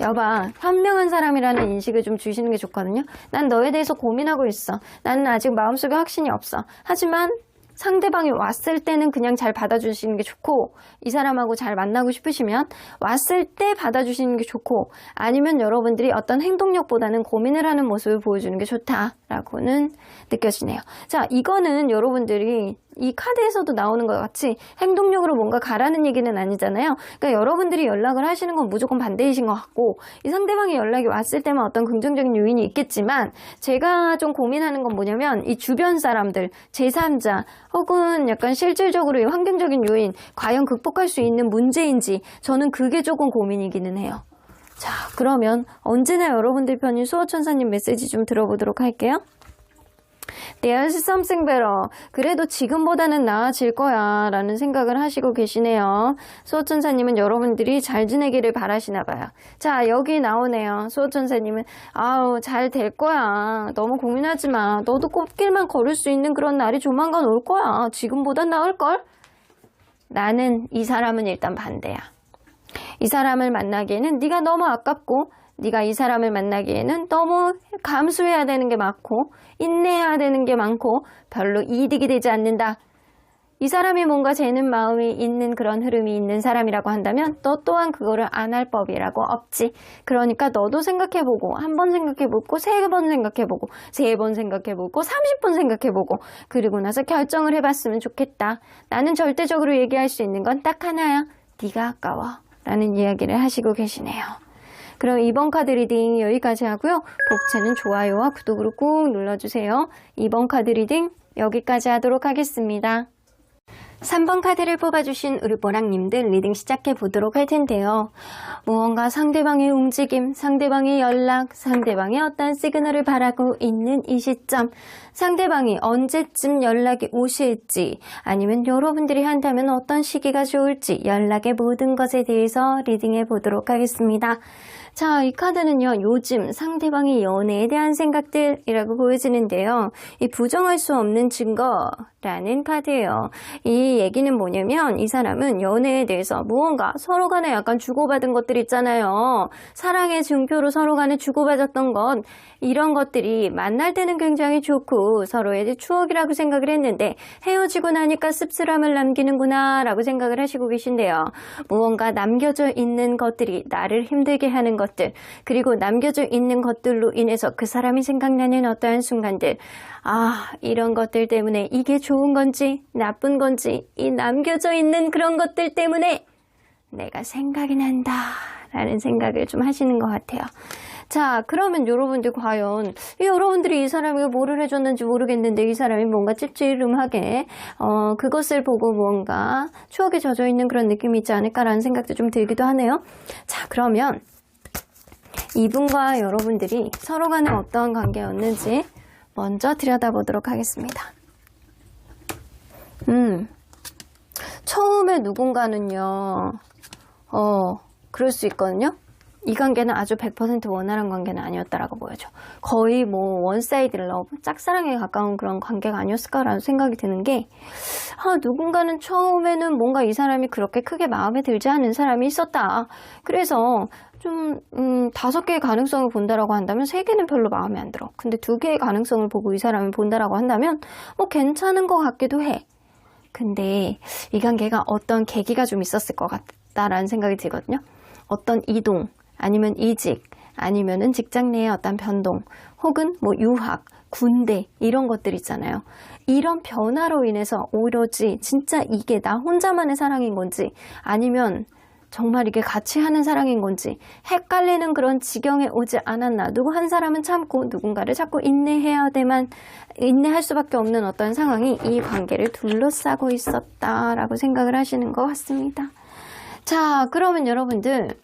여봐, 현명한 사람이라는 인식을 좀 주시는 게 좋거든요. 난 너에 대해서 고민하고 있어. 나는 아직 마음속에 확신이 없어. 하지만 상대방이 왔을 때는 그냥 잘 받아주시는 게 좋고, 이 사람하고 잘 만나고 싶으시면 왔을 때 받아주시는 게 좋고, 아니면 여러분들이 어떤 행동력보다는 고민을 하는 모습을 보여주는 게 좋다라고는 느껴지네요. 자, 이거는 여러분들이 이 카드에서도 나오는 것 같이 행동력으로 뭔가 가라는 얘기는 아니잖아요. 그러니까 여러분들이 연락을 하시는 건 무조건 반대이신 것 같고, 이 상대방의 연락이 왔을 때만 어떤 긍정적인 요인이 있겠지만, 제가 좀 고민하는 건 뭐냐면 이 주변 사람들, 제3자 혹은 약간 실질적으로 이 환경적인 요인, 과연 극복할 수 있는 문제인지 저는 그게 조금 고민이기는 해요. 자, 그러면 언제나 여러분들 편인 수호천사님 메시지 좀 들어보도록 할게요. There's something better. 그래도 지금보다는 나아질 거야 라는 생각을 하시고 계시네요. 수호천사님은 여러분들이 잘 지내기를 바라시나 봐요. 자, 여기 나오네요. 수호천사님은 아우 잘 될 거야. 너무 고민하지 마. 너도 꽃길만 걸을 수 있는 그런 날이 조만간 올 거야. 지금보단 나을걸? 나는 이 사람은 일단 반대야. 이 사람을 만나기에는 네가 너무 아깝고, 네가 이 사람을 만나기에는 너무 감수해야 되는 게 많고 인내해야 되는 게 많고 별로 이득이 되지 않는다. 이 사람이 뭔가 재는 마음이 있는 그런 흐름이 있는 사람이라고 한다면 너 또한 그거를 안 할 법이라고 없지. 그러니까 너도 생각해보고, 한 번 생각해보고, 3번 생각해보고, 3번 생각해보고, 30번 생각해보고, 그리고 나서 결정을 해봤으면 좋겠다. 나는 절대적으로 얘기할 수 있는 건 딱 하나야. 네가 아까워 라는 이야기를 하시고 계시네요. 그럼 이번 카드 리딩 여기까지 하고요. 복채는 좋아요와 구독으로 꾹 눌러주세요. 이번 카드 리딩 여기까지 하도록 하겠습니다. 3번 카드를 뽑아주신 울보랑님들 리딩 시작해 보도록 할 텐데요. 무언가 상대방의 움직임, 상대방의 연락, 상대방의 어떤 시그널을 바라고 있는 이 시점, 상대방이 언제쯤 연락이 오실지, 아니면 여러분들이 한다면 어떤 시기가 좋을지, 연락의 모든 것에 대해서 리딩해 보도록 하겠습니다. 자, 이 카드는요, 요즘 상대방의 연애에 대한 생각들이라고 보여지는데요. 이 부정할 수 없는 증거라는 카드예요. 이 얘기는 뭐냐면 이 사람은 연애에 대해서 무언가 서로 간에 약간 주고받은 것들 있잖아요. 사랑의 증표로 서로 간에 주고받았던 것, 이런 것들이 만날 때는 굉장히 좋고 서로의 추억이라고 생각을 했는데 헤어지고 나니까 씁쓸함을 남기는구나 라고 생각을 하시고 계신데요. 무언가 남겨져 있는 것들이 나를 힘들게 하는 것들, 그리고 남겨져 있는 것들로 인해서 그 사람이 생각나는 어떠한 순간들, 이런 것들 때문에 이게 좋은 건지 나쁜 건지, 이 남겨져 있는 그런 것들 때문에 내가 생각이 난다 라는 생각을 좀 하시는 것 같아요. 자, 그러면 여러분들 과연 여러분들이 이 사람에게 뭐를 해줬는지 모르겠는데 이 사람이 뭔가 찝찝름하게 그것을 보고 뭔가 추억에 젖어 있는 그런 느낌이 있지 않을까라는 생각도 좀 들기도 하네요. 자, 그러면 이분과 여러분들이 서로 간에 어떠한 관계였는지 먼저 들여다보도록 하겠습니다. 처음에 누군가는요, 그럴 수 있거든요. 이 관계는 아주 100% 원활한 관계는 아니었다라고 보여져. 거의 뭐 원사이드 러브, 짝사랑에 가까운 그런 관계가 아니었을까라는 생각이 드는 게, 누군가는 처음에는 뭔가 이 사람이 그렇게 크게 마음에 들지 않은 사람이 있었다. 그래서 좀 5개의 가능성을 본다라고 한다면 3개는 별로 마음에 안 들어. 근데 2개의 가능성을 보고 이 사람을 본다라고 한다면 뭐 괜찮은 것 같기도 해. 근데 이 관계가 어떤 계기가 좀 있었을 것 같다라는 생각이 들거든요. 어떤 이동, 아니면 이직, 아니면은 직장 내의 어떤 변동, 혹은 뭐 유학, 군대 이런 것들 있잖아요. 이런 변화로 인해서 오로지 진짜 이게 나 혼자만의 사랑인 건지 아니면 정말 이게 같이 하는 사랑인 건지 헷갈리는 그런 지경에 오지 않았나. 누구 한 사람은 참고 누군가를 자꾸 인내할 수밖에 없는 어떤 상황이 이 관계를 둘러싸고 있었다라고 생각을 하시는 것 같습니다. 자, 그러면 여러분들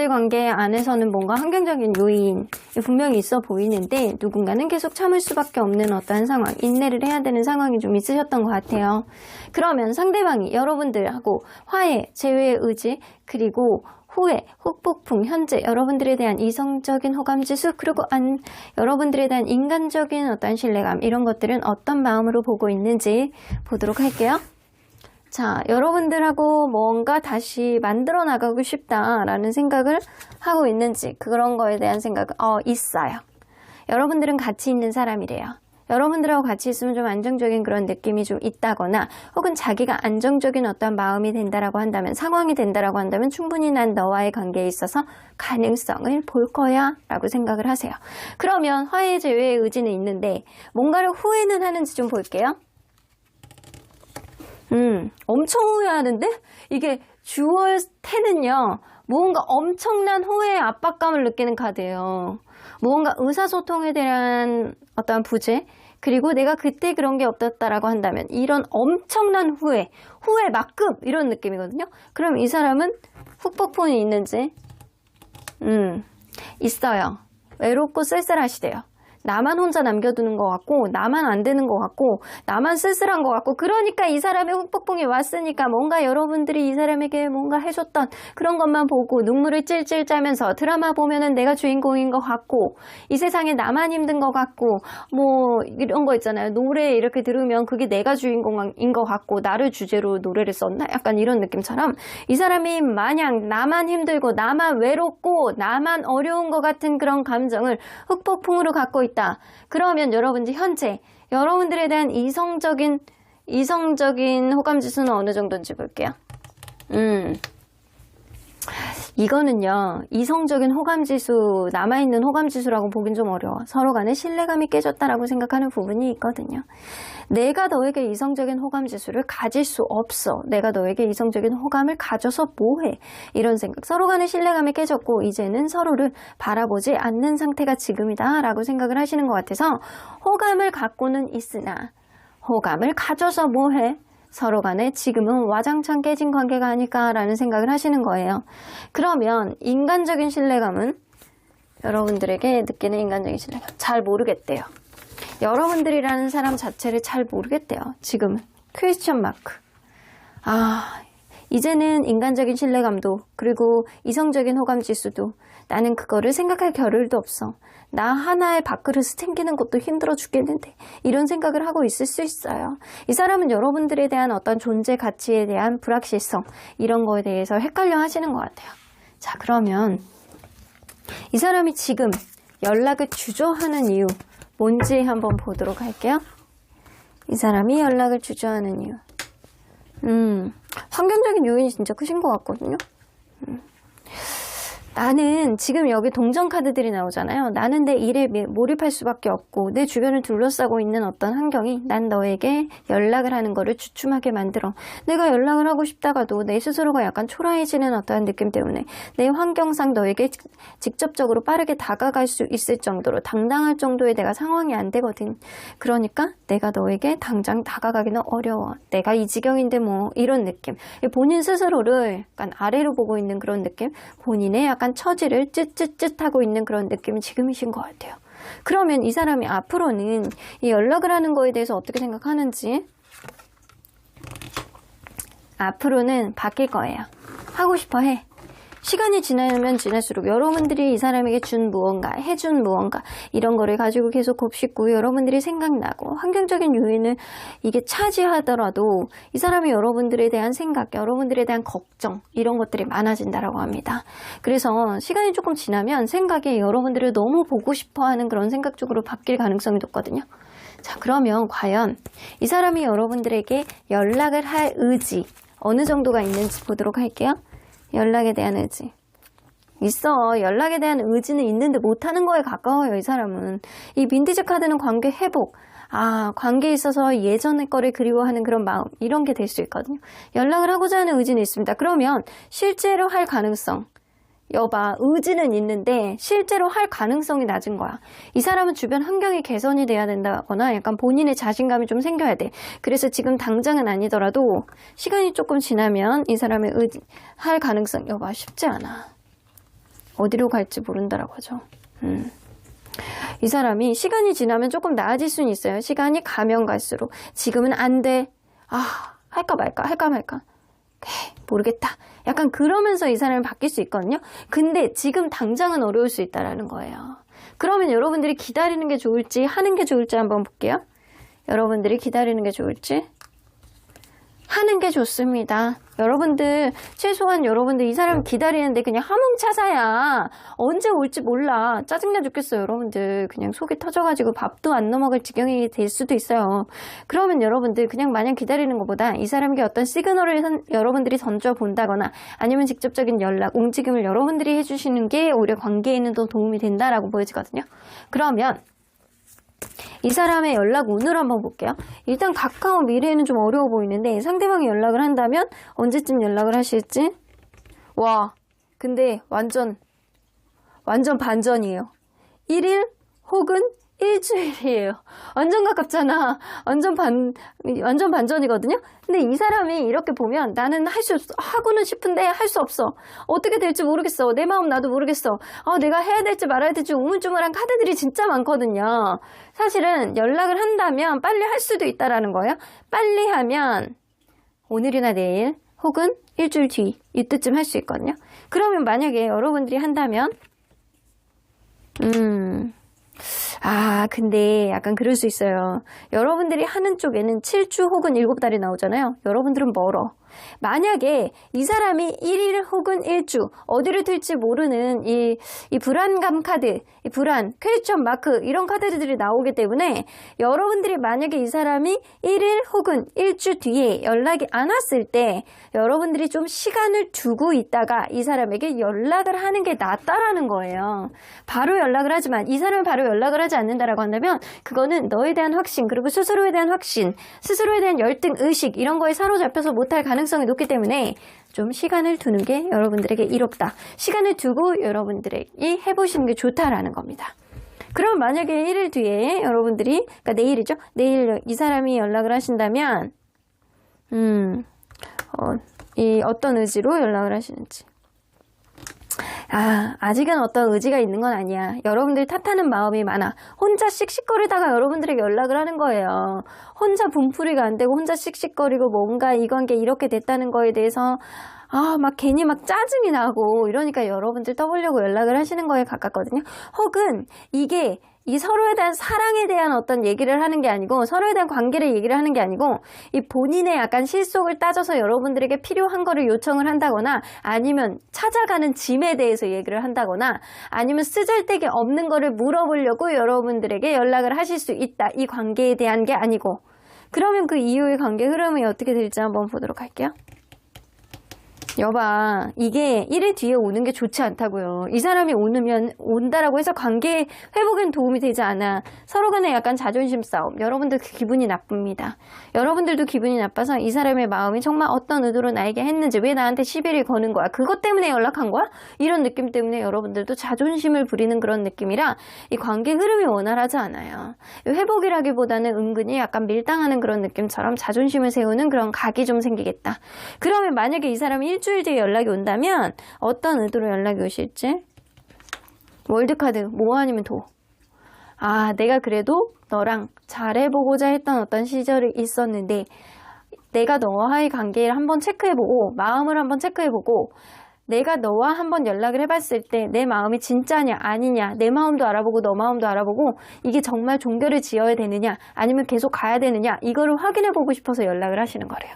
관계 안에서는 뭔가 환경적인 요인이 분명히 있어 보이는데 누군가는 계속 참을 수밖에 없는 어떠한 상황, 인내를 해야 되는 상황이 좀 있으셨던 것 같아요. 그러면 상대방이 여러분들하고 화해, 제외의 의지, 그리고 후회, 후폭풍, 현재 여러분들에 대한 이성적인 호감지수, 그리고 여러분들에 대한 인간적인 어떤 신뢰감, 이런 것들은 어떤 마음으로 보고 있는지 보도록 할게요. 자, 여러분들하고 뭔가 다시 만들어 나가고 싶다라는 생각을 하고 있는지, 그런 거에 대한 생각은 있어요. 여러분들은 같이 있는 사람이래요. 여러분들하고 같이 있으면 좀 안정적인 그런 느낌이 좀 있다거나, 혹은 자기가 안정적인 어떤 마음이 된다라고 한다면, 상황이 된다라고 한다면 충분히 난 너와의 관계에 있어서 가능성을 볼 거야 라고 생각을 하세요. 그러면 화해 제외의 의지는 있는데 뭔가를 후회는 하는지 좀 볼게요. 엄청 후회하는데? 이게 주얼 10은요, 무언가 엄청난 후회의 압박감을 느끼는 카드예요. 무언가 의사소통에 대한 어떠한 부재, 그리고 내가 그때 그런 게 없었다라고 한다면 이런 엄청난 후회 막급 이런 느낌이거든요. 그럼 이 사람은 후폭풍이 있는지? 있어요. 외롭고 쓸쓸하시대요. 나만 혼자 남겨두는 것 같고, 나만 안 되는 것 같고, 나만 쓸쓸한 것 같고, 그러니까 이 사람의 후폭풍이 왔으니까 뭔가 여러분들이 이 사람에게 뭔가 해줬던 그런 것만 보고 눈물을 찔찔 짜면서 드라마 보면은 내가 주인공인 것 같고, 이 세상에 나만 힘든 것 같고, 뭐 이런 거 있잖아요. 노래 이렇게 들으면 그게 내가 주인공인 것 같고, 나를 주제로 노래를 썼나? 약간 이런 느낌처럼 이 사람이 마냥 나만 힘들고 나만 외롭고 나만 어려운 것 같은 그런 감정을 후폭풍으로 갖고 있다. 그러면 여러분들 현재 여러분들에 대한 이성적인 호감지수는 어느 정도인지 볼게요. 이거는요, 이성적인 호감지수, 남아있는 호감지수라고 보긴 좀 어려워. 서로 간에 신뢰감이 깨졌다라고 생각하는 부분이 있거든요. 내가 너에게 이성적인 호감지수를 가질 수 없어. 내가 너에게 이성적인 호감을 가져서 뭐해? 이런 생각. 서로 간에 신뢰감이 깨졌고 이제는 서로를 바라보지 않는 상태가 지금이다 라고 생각을 하시는 것 같아서, 호감을 갖고는 있으나 호감을 가져서 뭐해? 서로 간에 지금은 와장창 깨진 관계가 아닐까라는 생각을 하시는 거예요. 그러면 인간적인 신뢰감은, 여러분들에게 느끼는 인간적인 신뢰감, 잘 모르겠대요. 여러분들이라는 사람 자체를 잘 모르겠대요. 지금은. 퀘스천 마크. 이제는 인간적인 신뢰감도, 그리고 이성적인 호감 지수도 나는 그거를 생각할 겨를도 없어. 나 하나의 밥그릇을 챙기는 것도 힘들어 죽겠는데, 이런 생각을 하고 있을 수 있어요. 이 사람은 여러분들에 대한 어떤 존재 가치에 대한 불확실성, 이런 거에 대해서 헷갈려 하시는 것 같아요. 자, 그러면 이 사람이 지금 연락을 주저하는 이유 뭔지 한번 보도록 할게요. 이 사람이 연락을 주저하는 이유. 환경적인 요인이 진짜 크신 것 같거든요. 나는 지금 여기 동전 카드들이 나오잖아요. 나는 내 일에 몰입할 수밖에 없고 내 주변을 둘러싸고 있는 어떤 환경이 난 너에게 연락을 하는 거를 주춤하게 만들어. 내가 연락을 하고 싶다가도 내 스스로가 약간 초라해지는 어떠한 느낌 때문에 내 환경상 너에게 직접적으로 빠르게 다가갈 수 있을 정도로 당당할 정도의 내가 상황이 안 되거든. 그러니까 내가 너에게 당장 다가가기는 어려워. 내가 이 지경인데 뭐 이런 느낌. 본인 스스로를 약간 아래로 보고 있는 그런 느낌. 본인의 약간 약간 처지를 쯧쯧쯧하고 있는 그런 느낌이 지금이신 것 같아요. 그러면 이 사람이 앞으로는 이 연락을 하는 거에 대해서 어떻게 생각하는지, 앞으로는 바뀔 거예요. 하고 싶어 해. 시간이 지나면 지날수록 여러분들이 이 사람에게 준 무언가, 해준 무언가 이런 거를 가지고 계속 곱씹고 여러분들이 생각나고 환경적인 요인을 이게 차지하더라도 이 사람이 여러분들에 대한 생각, 여러분들에 대한 걱정 이런 것들이 많아진다라고 합니다. 그래서 시간이 조금 지나면 생각이 여러분들을 너무 보고 싶어하는 그런 생각 쪽으로 바뀔 가능성이 높거든요. 자, 그러면 과연 이 사람이 여러분들에게 연락을 할 의지 어느 정도가 있는지 보도록 할게요. 연락에 대한 의지. 있어. 연락에 대한 의지는 있는데 못하는 거에 가까워요, 이 사람은. 이 빈티지 카드는 관계 회복. 관계에 있어서 예전의 거를 그리워하는 그런 마음. 이런 게 될 수 있거든요. 연락을 하고자 하는 의지는 있습니다. 그러면 실제로 할 가능성. 여봐, 의지는 있는데 실제로 할 가능성이 낮은 거야. 이 사람은 주변 환경이 개선이 돼야 된다거나 약간 본인의 자신감이 좀 생겨야 돼. 그래서 지금 당장은 아니더라도 시간이 조금 지나면 이 사람의 할 가능성, 여봐, 쉽지 않아. 어디로 갈지 모른다라고 하죠. 이 사람이 시간이 지나면 조금 나아질 수는 있어요. 시간이 가면 갈수록 지금은 안 돼. 할까 말까. 모르겠다. 약간 그러면서 이 사람이 바뀔 수 있거든요. 근데 지금 당장은 어려울 수 있다라는 거예요. 그러면 여러분들이 기다리는 게 좋을지 하는 게 좋을지 한번 볼게요. 여러분들이 기다리는 게 좋을지 하는 게 좋습니다. 여러분들 최소한 여러분들 이 사람 기다리는데 그냥 화뭉차사야. 언제 올지 몰라. 짜증나 죽겠어요. 여러분들 그냥 속이 터져가지고 밥도 안 넘어갈 지경이 될 수도 있어요. 그러면 여러분들 그냥 마냥 기다리는 것보다 이 사람에게 어떤 시그널을 여러분들이 던져본다거나 아니면 직접적인 연락, 움직임을 여러분들이 해주시는 게 오히려 관계에는 더 도움이 된다라고 보여지거든요. 그러면 이 사람의 연락 운을 한번 볼게요. 일단 가까운 미래에는 좀 어려워 보이는데 상대방이 연락을 한다면 언제쯤 연락을 하실지. 와, 근데 완전 반전이에요. 1일 혹은 일주일이에요. 완전 가깝잖아. 완전 반전이거든요. 근데 이 사람이 이렇게 보면 나는 할 수 없어. 하고는 싶은데 할 수 없어. 어떻게 될지 모르겠어. 내 마음 나도 모르겠어. 내가 해야 될지 말아야 될지 우물쭈물한 카드들이 진짜 많거든요. 사실은 연락을 한다면 빨리 할 수도 있다라는 거예요. 빨리 하면 오늘이나 내일 혹은 일주일 뒤 이때쯤 할 수 있거든요. 그러면 만약에 여러분들이 한다면 근데 약간 그럴 수 있어요. 여러분들이 하는 쪽에는 7주 혹은 7달이 나오잖아요. 여러분들은 멀어. 만약에 이 사람이 1일 혹은 1주 어디를 튈지 모르는 이 불안감 카드, 이 불안, 퀘스천 마크 이런 카드들이 나오기 때문에 여러분들이 만약에 이 사람이 1일 혹은 1주 뒤에 연락이 안 왔을 때 여러분들이 좀 시간을 두고 있다가 이 사람에게 연락을 하는 게 낫다라는 거예요. 바로 연락을 하지만 이 사람이 바로 연락을 하지 않는다라고 한다면 그거는 너에 대한 확신, 그리고 스스로에 대한 확신, 스스로에 대한 열등 의식 이런 거에 사로잡혀서 못할 가능성이 높기 때문에 좀 시간을 두는 게 여러분들에게 이롭다. 시간을 두고 여러분들이 해보시는 게 좋다라는 겁니다. 그럼 만약에 1일 뒤에 여러분들이, 그러니까 내일이죠. 내일 이 사람이 연락을 하신다면 이 어떤 의지로 연락을 하시는지. 아직은 어떤 의지가 있는 건 아니야. 여러분들이 탓하는 마음이 많아. 혼자 씩씩거리다가 여러분들에게 연락을 하는 거예요. 혼자 분풀이가 안 되고 혼자 씩씩거리고 뭔가 이 관계 이렇게 됐다는 거에 대해서 막 괜히 막 짜증이 나고 이러니까 여러분들 떠보려고 연락을 하시는 거에 가깝거든요. 혹은 이게 이 서로에 대한 사랑에 대한 어떤 얘기를 하는 게 아니고 서로에 대한 관계를 얘기를 하는 게 아니고 이 본인의 약간 실속을 따져서 여러분들에게 필요한 거를 요청을 한다거나 아니면 찾아가는 짐에 대해서 얘기를 한다거나 아니면 쓰잘데기 없는 거를 물어보려고 여러분들에게 연락을 하실 수 있다. 이 관계에 대한 게 아니고. 그러면 그 이후의 관계 흐름이 어떻게 될지 한번 보도록 할게요. 여봐, 이게 1일 뒤에 오는 게 좋지 않다고요. 이 사람이 온다라고 해서 관계 회복에는 도움이 되지 않아. 서로 간에 약간 자존심 싸움. 여러분들 기분이 나쁩니다. 여러분들도 기분이 나빠서 이 사람의 마음이 정말 어떤 의도로 나에게 했는지, 왜 나한테 시비를 거는 거야? 그것 때문에 연락한 거야? 이런 느낌 때문에 여러분들도 자존심을 부리는 그런 느낌이라 이 관계 흐름이 원활하지 않아요. 회복이라기보다는 은근히 약간 밀당하는 그런 느낌처럼 자존심을 세우는 그런 각이 좀 생기겠다. 그러면 만약에 이 사람이 일주일 일주일 뒤에 연락이 온다면 어떤 의도로 연락이 오실지? 월드카드, 뭐 아니면 도. 아, 내가 그래도 너랑 잘해보고자 했던 어떤 시절이 있었는데 내가 너와의 관계를 한번 체크해보고 마음을 한번 체크해보고 내가 너와 한번 연락을 해봤을 때 내 마음이 진짜냐 아니냐, 내 마음도 알아보고 너 마음도 알아보고 이게 정말 종결을 지어야 되느냐 아니면 계속 가야 되느냐, 이거를 확인해보고 싶어서 연락을 하시는 거래요.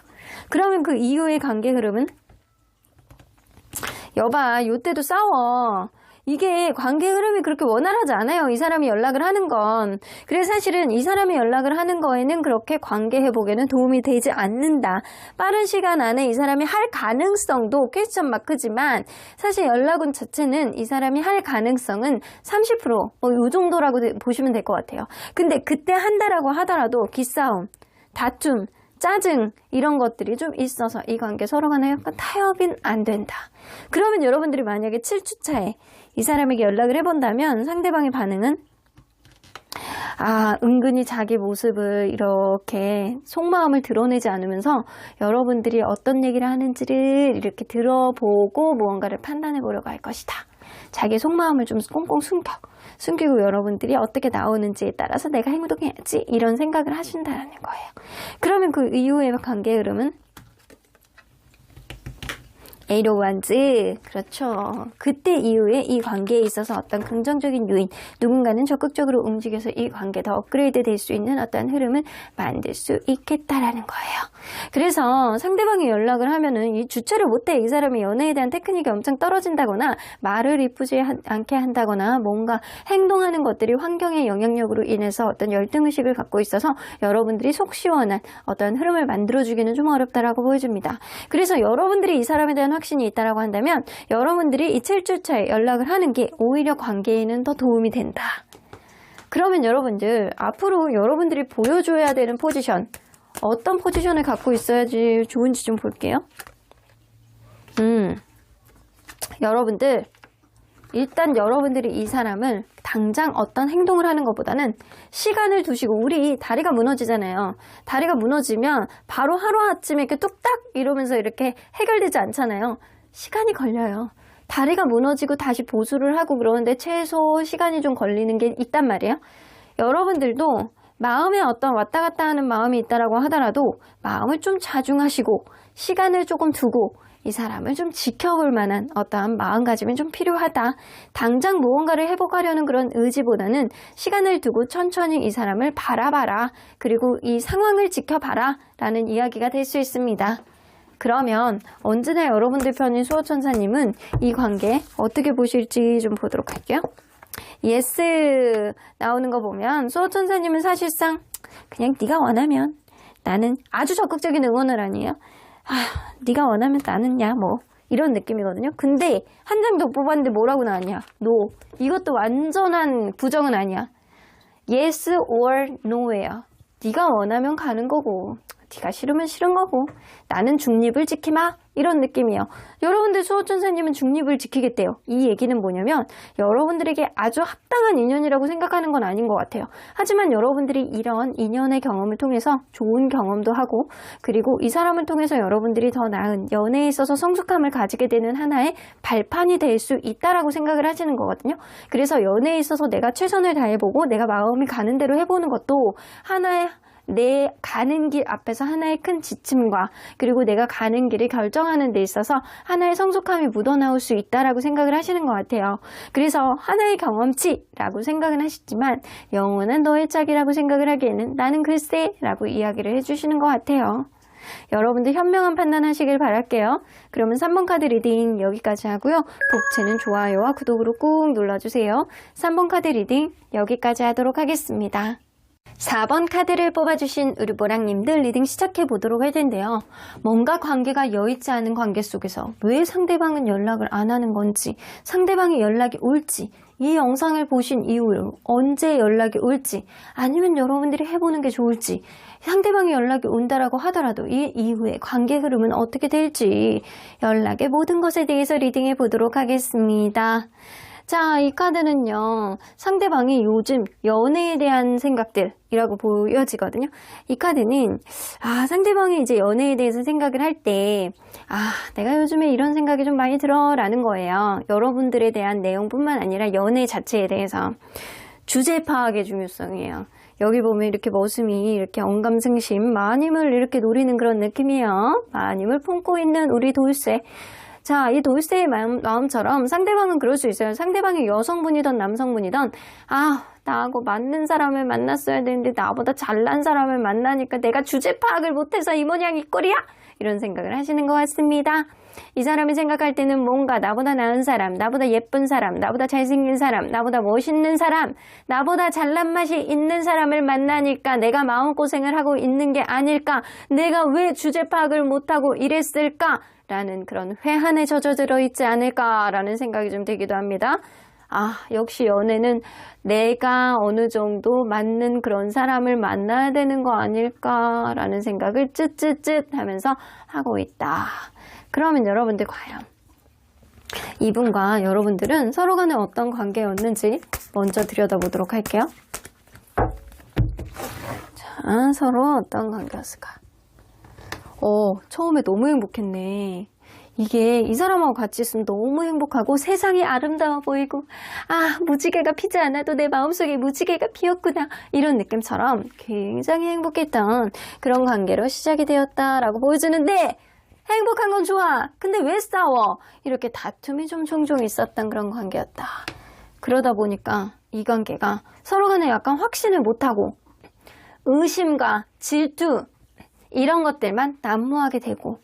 그러면 그 이후의 관계 흐름은, 여봐, 요때도 싸워. 이게 관계 흐름이 그렇게 원활하지 않아요. 이 사람이 연락을 하는 건. 그래서 사실은 이 사람이 연락을 하는 거에는 그렇게 관계 회복에는 도움이 되지 않는다. 빠른 시간 안에 이 사람이 할 가능성도 퀘스천 마크지만 사실 연락운 자체는 이 사람이 할 가능성은 30%, 이 정도라고 보시면 될 것 같아요. 근데 그때 한다라고 하더라도 기싸움, 다툼, 짜증 이런 것들이 좀 있어서 이 관계 서로 간에 약간 타협은 안 된다. 그러면 여러분들이 만약에 7주차에 이 사람에게 연락을 해본다면 상대방의 반응은 은근히 자기 모습을 이렇게 속마음을 드러내지 않으면서 여러분들이 어떤 얘기를 하는지를 이렇게 들어보고 무언가를 판단해 보려고 할 것이다. 자기 속마음을 좀 꽁꽁 숨기고 여러분들이 어떻게 나오는지에 따라서 내가 행동해야지 이런 생각을 하신다는 거예요. 그러면 그 이후의 관계 흐름은 에이트 오브 원즈, 그렇죠. 그때 이후에 이 관계에 있어서 어떤 긍정적인 요인, 누군가는 적극적으로 움직여서 이 관계 더 업그레이드 될 수 있는 어떤 흐름을 만들 수 있겠다라는 거예요. 그래서 상대방이 연락을 하면은 이 주체를 못해. 이 사람이 연애에 대한 테크닉이 엄청 떨어진다거나 말을 이쁘지 않게 한다거나 뭔가 행동하는 것들이 환경의 영향력으로 인해서 어떤 열등의식을 갖고 있어서 여러분들이 속 시원한 어떤 흐름을 만들어주기는 좀 어렵다라고 보여집니다. 그래서 여러분들이 이 사람에 대한 확신이 있다라고 한다면 여러분들이 이 7주차에 연락을 하는 게 오히려 관계에는 더 도움이 된다. 그러면 여러분들 앞으로 여러분들이 보여줘야 되는 포지션, 어떤 포지션을 갖고 있어야지 좋은지 좀 볼게요. 여러분들 일단 여러분들이 이 사람을 당장 어떤 행동을 하는 것보다는 시간을 두시고, 우리 다리가 무너지잖아요. 다리가 무너지면 바로 하루아침에 이렇게 뚝딱 이러면서 이렇게 해결되지 않잖아요. 시간이 걸려요. 다리가 무너지고 다시 보수를 하고 그러는데 최소 시간이 좀 걸리는 게 있단 말이에요. 여러분들도 마음에 어떤 왔다 갔다 하는 마음이 있다라고 하더라도 마음을 좀 자중하시고 시간을 조금 두고 이 사람을 좀 지켜볼 만한 어떠한 마음가짐이 좀 필요하다. 당장 무언가를 회복하려는 그런 의지보다는 시간을 두고 천천히 이 사람을 바라봐라. 그리고 이 상황을 지켜봐라. 라는 이야기가 될 수 있습니다. 그러면 언제나 여러분들 편인 수호천사님은 이 관계 어떻게 보실지 좀 보도록 할게요. 예스 나오는 거 보면 수호천사님은 사실상 그냥 네가 원하면, 나는 아주 적극적인 응원을 아니에요. 네가 원하면 나는 뭐 이런 느낌이거든요. 근데 한 장 더 뽑았는데 뭐라고 나왔냐? No. 이것도 완전한 부정은 아니야. Yes or no예요. 네가 원하면 가는 거고 네가 싫으면 싫은 거고 나는 중립을 지키마, 이런 느낌이에요. 여러분들 수호천사님은 중립을 지키겠대요. 이 얘기는 뭐냐면 여러분들에게 아주 합당한 인연이라고 생각하는 건 아닌 것 같아요. 하지만 여러분들이 이런 인연의 경험을 통해서 좋은 경험도 하고, 그리고 이 사람을 통해서 여러분들이 더 나은 연애에 있어서 성숙함을 가지게 되는 하나의 발판이 될 수 있다라고 생각을 하시는 거거든요. 그래서 연애에 있어서 내가 최선을 다해보고 내가 마음이 가는 대로 해보는 것도 하나의 내 가는 길 앞에서 하나의 큰 지침과, 그리고 내가 가는 길을 결정하는 데 있어서 하나의 성숙함이 묻어나올 수 있다라고 생각을 하시는 것 같아요. 그래서 하나의 경험치라고 생각은 하시지만 영원한 너의 짝이라고 생각을 하기에는 나는 글쎄 라고 이야기를 해주시는 것 같아요. 여러분들 현명한 판단하시길 바랄게요. 그러면 3번 카드 리딩 여기까지 하고요. 복채는 좋아요와 구독으로 꾹 눌러주세요. 3번 카드 리딩 여기까지 하도록 하겠습니다. 4번 카드를 뽑아주신 우리 모랑님들 리딩 시작해 보도록 할 텐데요. 뭔가 관계가 여의치 않은 관계 속에서 왜 상대방은 연락을 안 하는 건지, 상대방이 연락이 올지, 이 영상을 보신 이후로 언제 연락이 올지, 아니면 여러분들이 해보는 게 좋을지, 상대방이 연락이 온다라고 하더라도 이 이후에 관계 흐름은 어떻게 될지 연락의 모든 것에 대해서 리딩해 보도록 하겠습니다. 자, 이 카드는요, 상대방이 요즘 연애에 대한 생각들이라고 보여지거든요. 이 카드는, 상대방이 이제 연애에 대해서 생각을 할 때, 내가 요즘에 이런 생각이 좀 많이 들어, 라는 거예요. 여러분들에 대한 내용뿐만 아니라 연애 자체에 대해서. 주제 파악의 중요성이에요. 여기 보면 이렇게 머슴이 이렇게 언감생심, 마님을 이렇게 노리는 그런 느낌이에요. 마님을 품고 있는 우리 돌쇠. 자, 이 돌쇠의 마음처럼 상대방은 그럴 수 있어요. 상대방이 여성분이든 남성분이든 나하고 맞는 사람을 만났어야 되는데 나보다 잘난 사람을 만나니까 내가 주제 파악을 못해서 이 모양 이 꼴이야? 이런 생각을 하시는 것 같습니다. 이 사람이 생각할 때는 뭔가 나보다 나은 사람, 나보다 예쁜 사람, 나보다 잘생긴 사람, 나보다 멋있는 사람, 나보다 잘난 맛이 있는 사람을 만나니까 내가 마음고생을 하고 있는 게 아닐까? 내가 왜 주제 파악을 못하고 이랬을까? 라는 그런 회한에 젖어들어 있지 않을까라는 생각이 좀 들기도 합니다. 역시 연애는 내가 어느 정도 맞는 그런 사람을 만나야 되는 거 아닐까라는 생각을 쯧쯧쯧 하면서 하고 있다. 그러면 여러분들 과연 이분과 여러분들은 서로 간에 어떤 관계였는지 먼저 들여다보도록 할게요. 자, 서로 어떤 관계였을까? 처음에 너무 행복했네. 이게 이 사람하고 같이 있으면 너무 행복하고 세상이 아름다워 보이고 무지개가 피지 않아도 내 마음속에 무지개가 피었구나 이런 느낌처럼 굉장히 행복했던 그런 관계로 시작이 되었다라고 보여주는데 행복한 건 좋아. 근데 왜 싸워? 이렇게 다툼이 좀 종종 있었던 그런 관계였다. 그러다 보니까 이 관계가 서로 간에 약간 확신을 못하고 의심과 질투 이런 것들만 난무하게 되고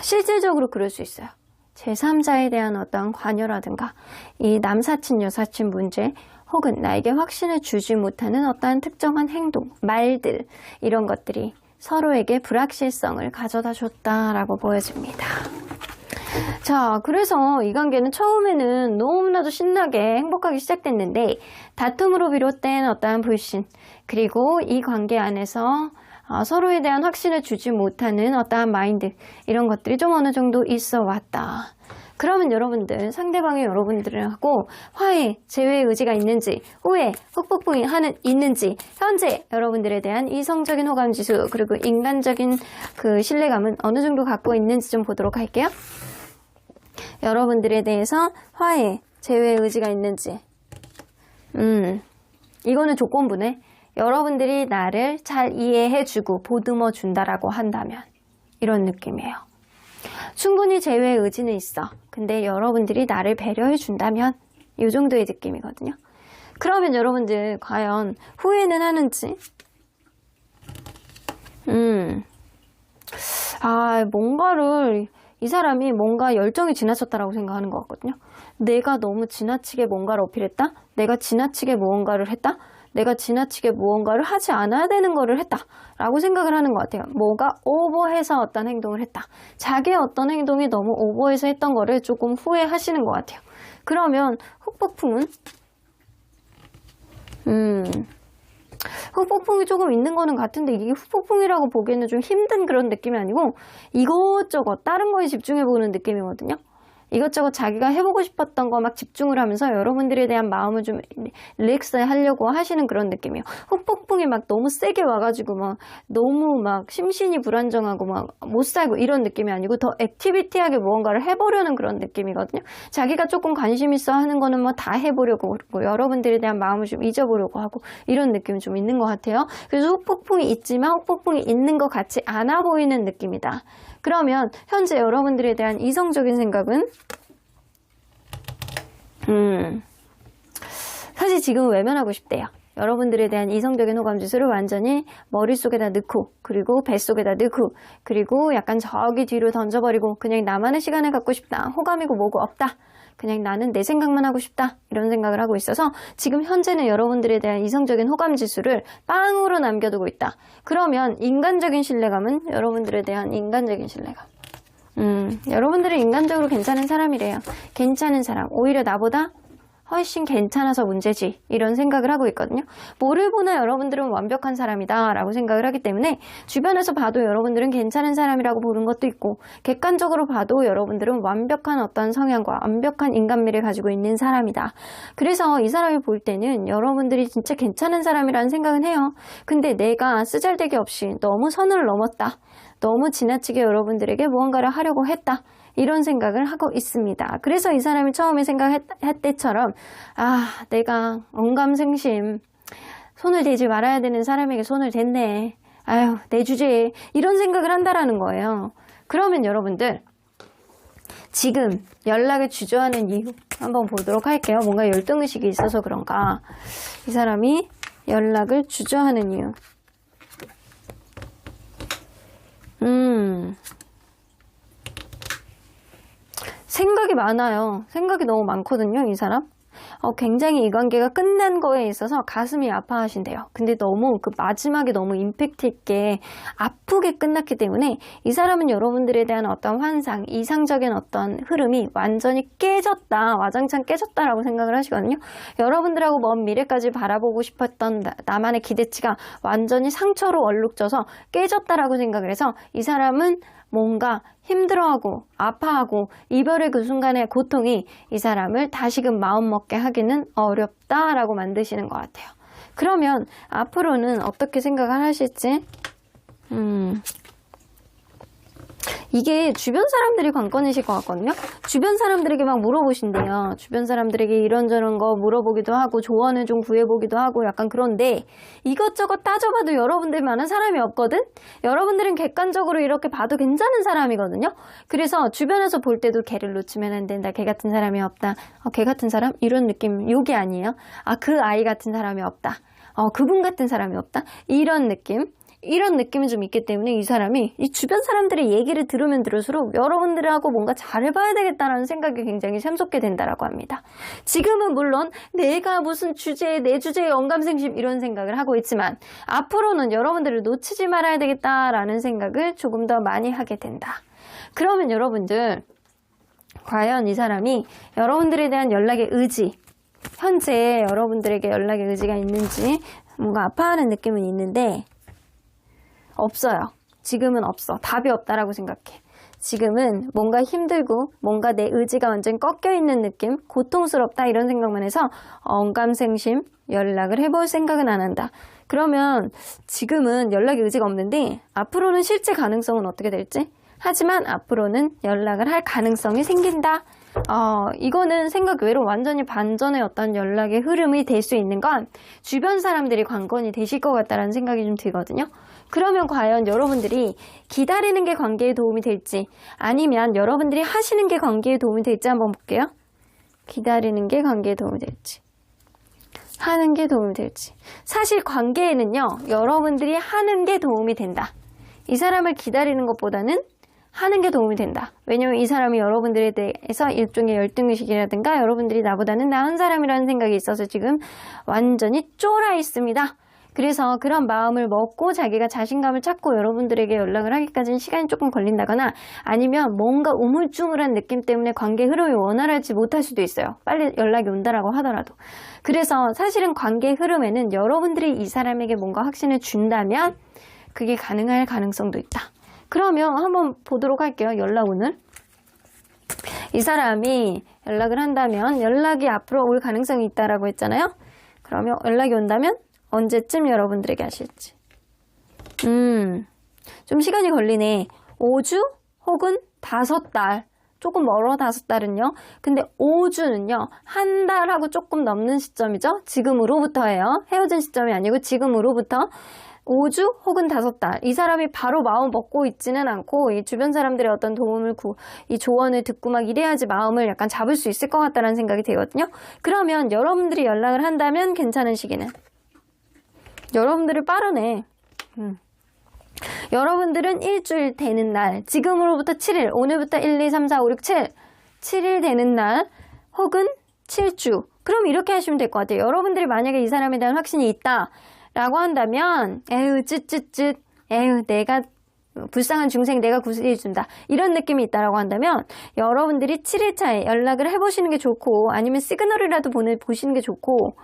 실질적으로 그럴 수 있어요. 제3자에 대한 어떤 관여라든가 이 남사친 여사친 문제 혹은 나에게 확신을 주지 못하는 어떠한 특정한 행동, 말들 이런 것들이 서로에게 불확실성을 가져다 줬다라고 보여집니다. 자, 그래서 이 관계는 처음에는 너무나도 신나게 행복하게 시작됐는데 다툼으로 비롯된 어떠한 불신 그리고 이 관계 안에서 서로에 대한 확신을 주지 못하는 어떠한 마인드 이런 것들이 좀 어느 정도 있어 왔다. 그러면 여러분들 상대방이 여러분들하고 화해, 재회의 의지가 있는지 후회, 흑폭풍이 있는지 현재 여러분들에 대한 이성적인 호감지수 그리고 인간적인 그 신뢰감은 어느 정도 갖고 있는지 좀 보도록 할게요. 여러분들에 대해서 화해, 재회의 의지가 있는지 이거는 조건부네. 여러분들이 나를 잘 이해해주고 보듬어 준다라고 한다면 이런 느낌이에요. 충분히 재회의 의지는 있어. 근데 여러분들이 나를 배려해 준다면 이 정도의 느낌이거든요. 그러면 여러분들 과연 후회는 하는지 뭔가를 이 사람이 뭔가 열정이 지나쳤다라고 생각하는 것 같거든요. 내가 너무 지나치게 뭔가를 어필했다? 내가 지나치게 무언가를 했다? 내가 지나치게 무언가를 하지 않아야 되는 거를 했다라고 생각을 하는 것 같아요. 뭐가 오버해서 어떤 행동을 했다. 자기의 어떤 행동이 너무 오버해서 했던 거를 조금 후회하시는 것 같아요. 그러면 흑폭풍은 흑폭풍이 조금 있는 거는 같은데 이게 흑폭풍이라고 보기에는 좀 힘든 그런 느낌이 아니고 이것저것 다른 거에 집중해보는 느낌이거든요. 이것저것 자기가 해보고 싶었던 거 막 집중을 하면서 여러분들에 대한 마음을 좀 릴렉스 하려고 하시는 그런 느낌이에요. 흑폭풍이 막 너무 세게 와가지고 막 너무 막 심신이 불안정하고 막 못 살고 이런 느낌이 아니고 더 액티비티하게 무언가를 해보려는 그런 느낌이거든요. 자기가 조금 관심 있어 하는 거는 뭐 다 해보려고 그러고 여러분들에 대한 마음을 좀 잊어보려고 하고 이런 느낌이 좀 있는 것 같아요. 그래서 흑폭풍이 있지만 흑폭풍이 있는 것 같지 않아 보이는 느낌이다. 그러면 현재 여러분들에 대한 이성적인 생각은 사실 지금은 외면하고 싶대요. 여러분들에 대한 이성적인 호감지수를 완전히 머릿속에다 넣고 그리고 뱃속에다 넣고 그리고 약간 저기 뒤로 던져버리고 그냥 나만의 시간을 갖고 싶다. 호감이고 뭐고 없다. 그냥 나는 내 생각만 하고 싶다. 이런 생각을 하고 있어서 지금 현재는 여러분들에 대한 이성적인 호감지수를 빵으로 남겨두고 있다. 그러면 인간적인 신뢰감은 여러분들에 대한 인간적인 신뢰감. 여러분들은 인간적으로 괜찮은 사람이래요. 괜찮은 사람. 오히려 나보다 훨씬 괜찮아서 문제지 이런 생각을 하고 있거든요. 뭐를 보나 여러분들은 완벽한 사람이다 라고 생각을 하기 때문에 주변에서 봐도 여러분들은 괜찮은 사람이라고 보는 것도 있고 객관적으로 봐도 여러분들은 완벽한 어떤 성향과 완벽한 인간미를 가지고 있는 사람이다. 그래서 이 사람을 볼 때는 여러분들이 진짜 괜찮은 사람이라는 생각은 해요. 근데 내가 쓰잘데기 없이 너무 선을 넘었다. 너무 지나치게 여러분들에게 무언가를 하려고 했다. 이런 생각을 하고 있습니다. 그래서 이 사람이 처음에 생각할 때처럼 내가 언감생심 손을 대지 말아야 되는 사람에게 손을 댔네. 아유, 내 주제에 이런 생각을 한다라는 거예요. 그러면 여러분들 지금 연락을 주저하는 이유 한번 보도록 할게요. 뭔가 열등의식이 있어서 그런가 이 사람이 연락을 주저하는 이유. 생각이 많아요. 생각이 너무 많거든요, 이 사람. 굉장히 이 관계가 끝난 거에 있어서 가슴이 아파하신대요. 근데 너무 그 마지막에 너무 임팩트 있게 아프게 끝났기 때문에 이 사람은 여러분들에 대한 어떤 환상, 이상적인 어떤 흐름이 완전히 깨졌다, 와장창 깨졌다라고 생각을 하시거든요. 여러분들하고 먼 미래까지 바라보고 싶었던 나만의 기대치가 완전히 상처로 얼룩져서 깨졌다라고 생각을 해서 이 사람은 뭔가 힘들어하고 아파하고 이별의 그 순간의 고통이 이 사람을 다시금 마음먹게 하기는 어렵다라고 만드시는 것 같아요. 그러면 앞으로는 어떻게 생각을 하실지 이게 주변 사람들이 관건이실 것 같거든요. 주변 사람들에게 막 물어보신대요. 주변 사람들에게 이런저런 거 물어보기도 하고 조언을 좀 구해보기도 하고 약간 그런데 이것저것 따져봐도 여러분들만한 사람이 없거든. 여러분들은 객관적으로 이렇게 봐도 괜찮은 사람이거든요. 그래서 주변에서 볼 때도 걔를 놓치면 안 된다. 걔 같은 사람이 없다. 걔 같은 사람? 이런 느낌. 욕이 아니에요. 그 아이 같은 사람이 없다. 그분 같은 사람이 없다. 이런 느낌. 이런 느낌이 좀 있기 때문에 이 사람이 이 주변 사람들의 얘기를 들으면 들을수록 여러분들하고 뭔가 잘해봐야 되겠다라는 생각이 굉장히 샘솟게 된다라고 합니다. 지금은 물론 내가 무슨 주제에 내 주제에 언감생심 이런 생각을 하고 있지만 앞으로는 여러분들을 놓치지 말아야 되겠다라는 생각을 조금 더 많이 하게 된다. 그러면 여러분들 과연 이 사람이 여러분들에 대한 연락의 의지 현재 여러분들에게 연락의 의지가 있는지 뭔가 아파하는 느낌은 있는데 없어요. 지금은 없어. 답이 없다라고 생각해. 지금은 뭔가 힘들고 뭔가 내 의지가 완전 꺾여있는 느낌, 고통스럽다 이런 생각만 해서 언감생심 연락을 해볼 생각은 안 한다. 그러면 지금은 연락의 의지가 없는데 앞으로는 실제 가능성은 어떻게 될지? 하지만 앞으로는 연락을 할 가능성이 생긴다. 이거는 생각 외로 완전히 반전의 어떤 연락의 흐름이 될 수 있는 건 주변 사람들이 관건이 되실 것 같다라는 생각이 좀 들거든요. 그러면 과연 여러분들이 기다리는 게 관계에 도움이 될지 아니면 여러분들이 하시는 게 관계에 도움이 될지 한번 볼게요. 기다리는 게 관계에 도움이 될지 하는 게 도움이 될지. 사실 관계에는요, 여러분들이 하는 게 도움이 된다. 이 사람을 기다리는 것보다는 하는 게 도움이 된다. 왜냐면 이 사람이 여러분들에 대해서 일종의 열등의식이라든가 여러분들이 나보다는 나은 사람이라는 생각이 있어서 지금 완전히 쫄아 있습니다. 그래서 그런 마음을 먹고 자기가 자신감을 찾고 여러분들에게 연락을 하기까지는 시간이 조금 걸린다거나 아니면 뭔가 우물쭈물한 느낌 때문에 관계 흐름이 원활하지 못할 수도 있어요. 빨리 연락이 온다라고 하더라도. 그래서 사실은 관계 흐름에는 여러분들이 이 사람에게 뭔가 확신을 준다면 그게 가능할 가능성도 있다. 그러면 한번 보도록 할게요. 연락 오늘. 이 사람이 연락을 한다면 연락이 앞으로 올 가능성이 있다라고 했잖아요. 그러면 연락이 온다면 언제쯤 여러분들에게 하실지. 좀 시간이 걸리네. 5주 혹은 5달. 조금 멀어 5달은요. 근데 5주는요. 한 달하고 조금 넘는 시점이죠. 지금으로부터예요. 헤어진 시점이 아니고 지금으로부터 5주 혹은 5달. 이 사람이 바로 마음 먹고 있지는 않고 이 주변 사람들의 어떤 도움을 이 조언을 듣고 막 이래야지 마음을 약간 잡을 수 있을 것 같다는 생각이 들거든요. 그러면 여러분들이 연락을 한다면 괜찮은 시기는 여러분들을 빠르네. 여러분들은 일주일 되는 날, 지금으로부터 7일, 오늘부터 1, 2, 3, 4, 5, 6, 7일 되는 날 혹은 7주. 그럼 이렇게 하시면 될 것 같아요. 여러분들이 만약에 이 사람에 대한 확신이 있다 라고 한다면 에휴 쯧쯧쯧 에휴 내가 불쌍한 중생 내가 구슬해준다. 이런 느낌이 있다라고 한다면 여러분들이 7일차에 연락을 해보시는 게 좋고 아니면 시그널이라도 보시는 게 좋고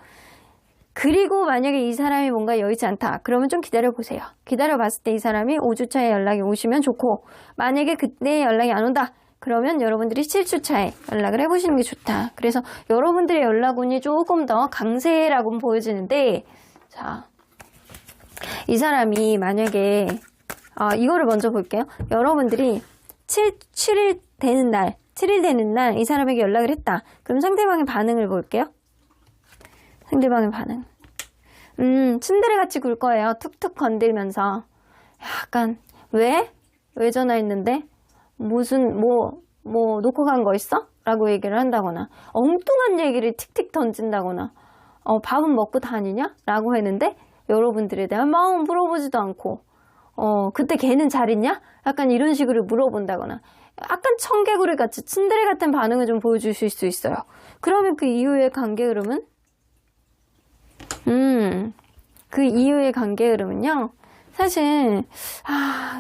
그리고 만약에 이 사람이 뭔가 여의치 않다. 그러면 좀 기다려보세요. 기다려봤을 때 이 사람이 5주차에 연락이 오시면 좋고 만약에 그때 연락이 안 온다. 그러면 여러분들이 7주차에 연락을 해보시는 게 좋다. 그래서 여러분들의 연락운이 조금 더 강세라고 보여지는데 자, 이 사람이 만약에 이거를 먼저 볼게요. 여러분들이 7일 되는 날 이 사람에게 연락을 했다. 그럼 상대방의 반응을 볼게요. 상대방의 반응. 츤데레같이 굴 거예요. 툭툭 건들면서. 약간, 왜? 왜 전화했는데? 무슨, 놓고 간 거 있어? 라고 얘기를 한다거나, 엉뚱한 얘기를 틱틱 던진다거나, 밥은 먹고 다니냐? 라고 했는데, 여러분들에 대한 마음 물어보지도 않고, 그때 걔는 잘 있냐? 약간 이런 식으로 물어본다거나, 약간 청개구리 같이 츤데레 같은 반응을 좀 보여주실 수 있어요. 그러면 그 이후의 관계 흐름은? 그 이후의 관계 흐름은요, 사실,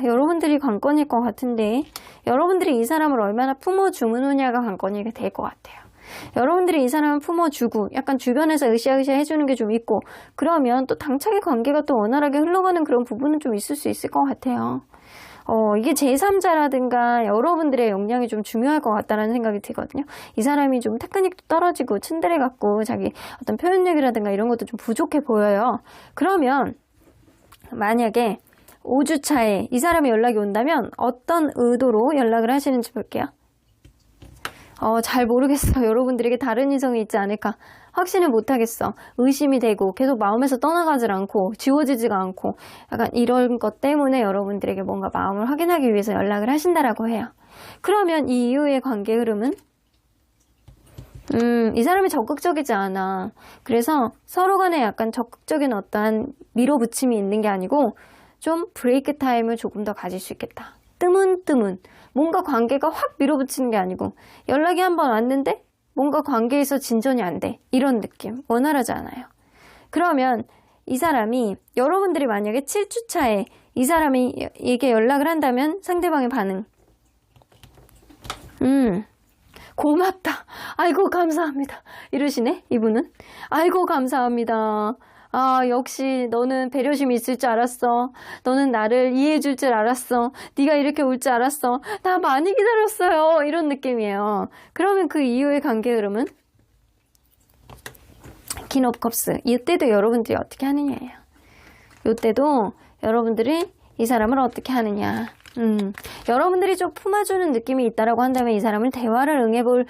여러분들이 관건일 것 같은데, 여러분들이 이 사람을 얼마나 품어주느냐가 관건이 될 것 같아요. 여러분들이 이 사람을 품어주고, 약간 주변에서 으쌰으쌰 해주는 게 좀 있고, 그러면 또 당차게 관계가 또 원활하게 흘러가는 그런 부분은 좀 있을 수 있을 것 같아요. 이게 제3자라든가 여러분들의 역량이 좀 중요할 것 같다는 생각이 들거든요. 이 사람이 좀 테크닉도 떨어지고 츤데레 같고 자기 어떤 표현력이라든가 이런 것도 좀 부족해 보여요. 그러면 만약에 5주 차에 이 사람이 연락이 온다면 어떤 의도로 연락을 하시는지 볼게요. 잘 모르겠어요. 여러분들에게 다른 이성이 있지 않을까 확신을 못하겠어. 의심이 되고 계속 마음에서 떠나가질 않고 지워지지가 않고 약간 이런 것 때문에 여러분들에게 뭔가 마음을 확인하기 위해서 연락을 하신다라고 해요. 그러면 이 이후의 관계 흐름은 이 사람이 적극적이지 않아. 그래서 서로 간에 약간 적극적인 어떠한 밀어붙임이 있는 게 아니고 좀 브레이크 타임을 조금 더 가질 수 있겠다. 뜨문뜨문 뭔가 관계가 확 밀어붙이는 게 아니고 연락이 한번 왔는데 뭔가 관계에서 진전이 안 돼. 이런 느낌. 원활하지 않아요. 그러면 이 사람이 여러분들이 만약에 7주 차에 이 사람이 이게 연락을 한다면 상대방의 반응. 고맙다. 아이고 감사합니다. 이러시네 이분은. 아이고 감사합니다. 역시 너는 배려심이 있을 줄 알았어. 너는 나를 이해해 줄 줄 알았어. 네가 이렇게 올 줄 알았어. 나 많이 기다렸어요. 이런 느낌이에요. 그러면 그 이후의 관계 흐름은? 퀸 오브 컵스. 이때도 여러분들이 어떻게 하느냐예요. 이때도 여러분들이 이 사람을 어떻게 하느냐. 여러분들이 좀 품어주는 느낌이 있다라고 한다면 이 사람을 대화를 응해볼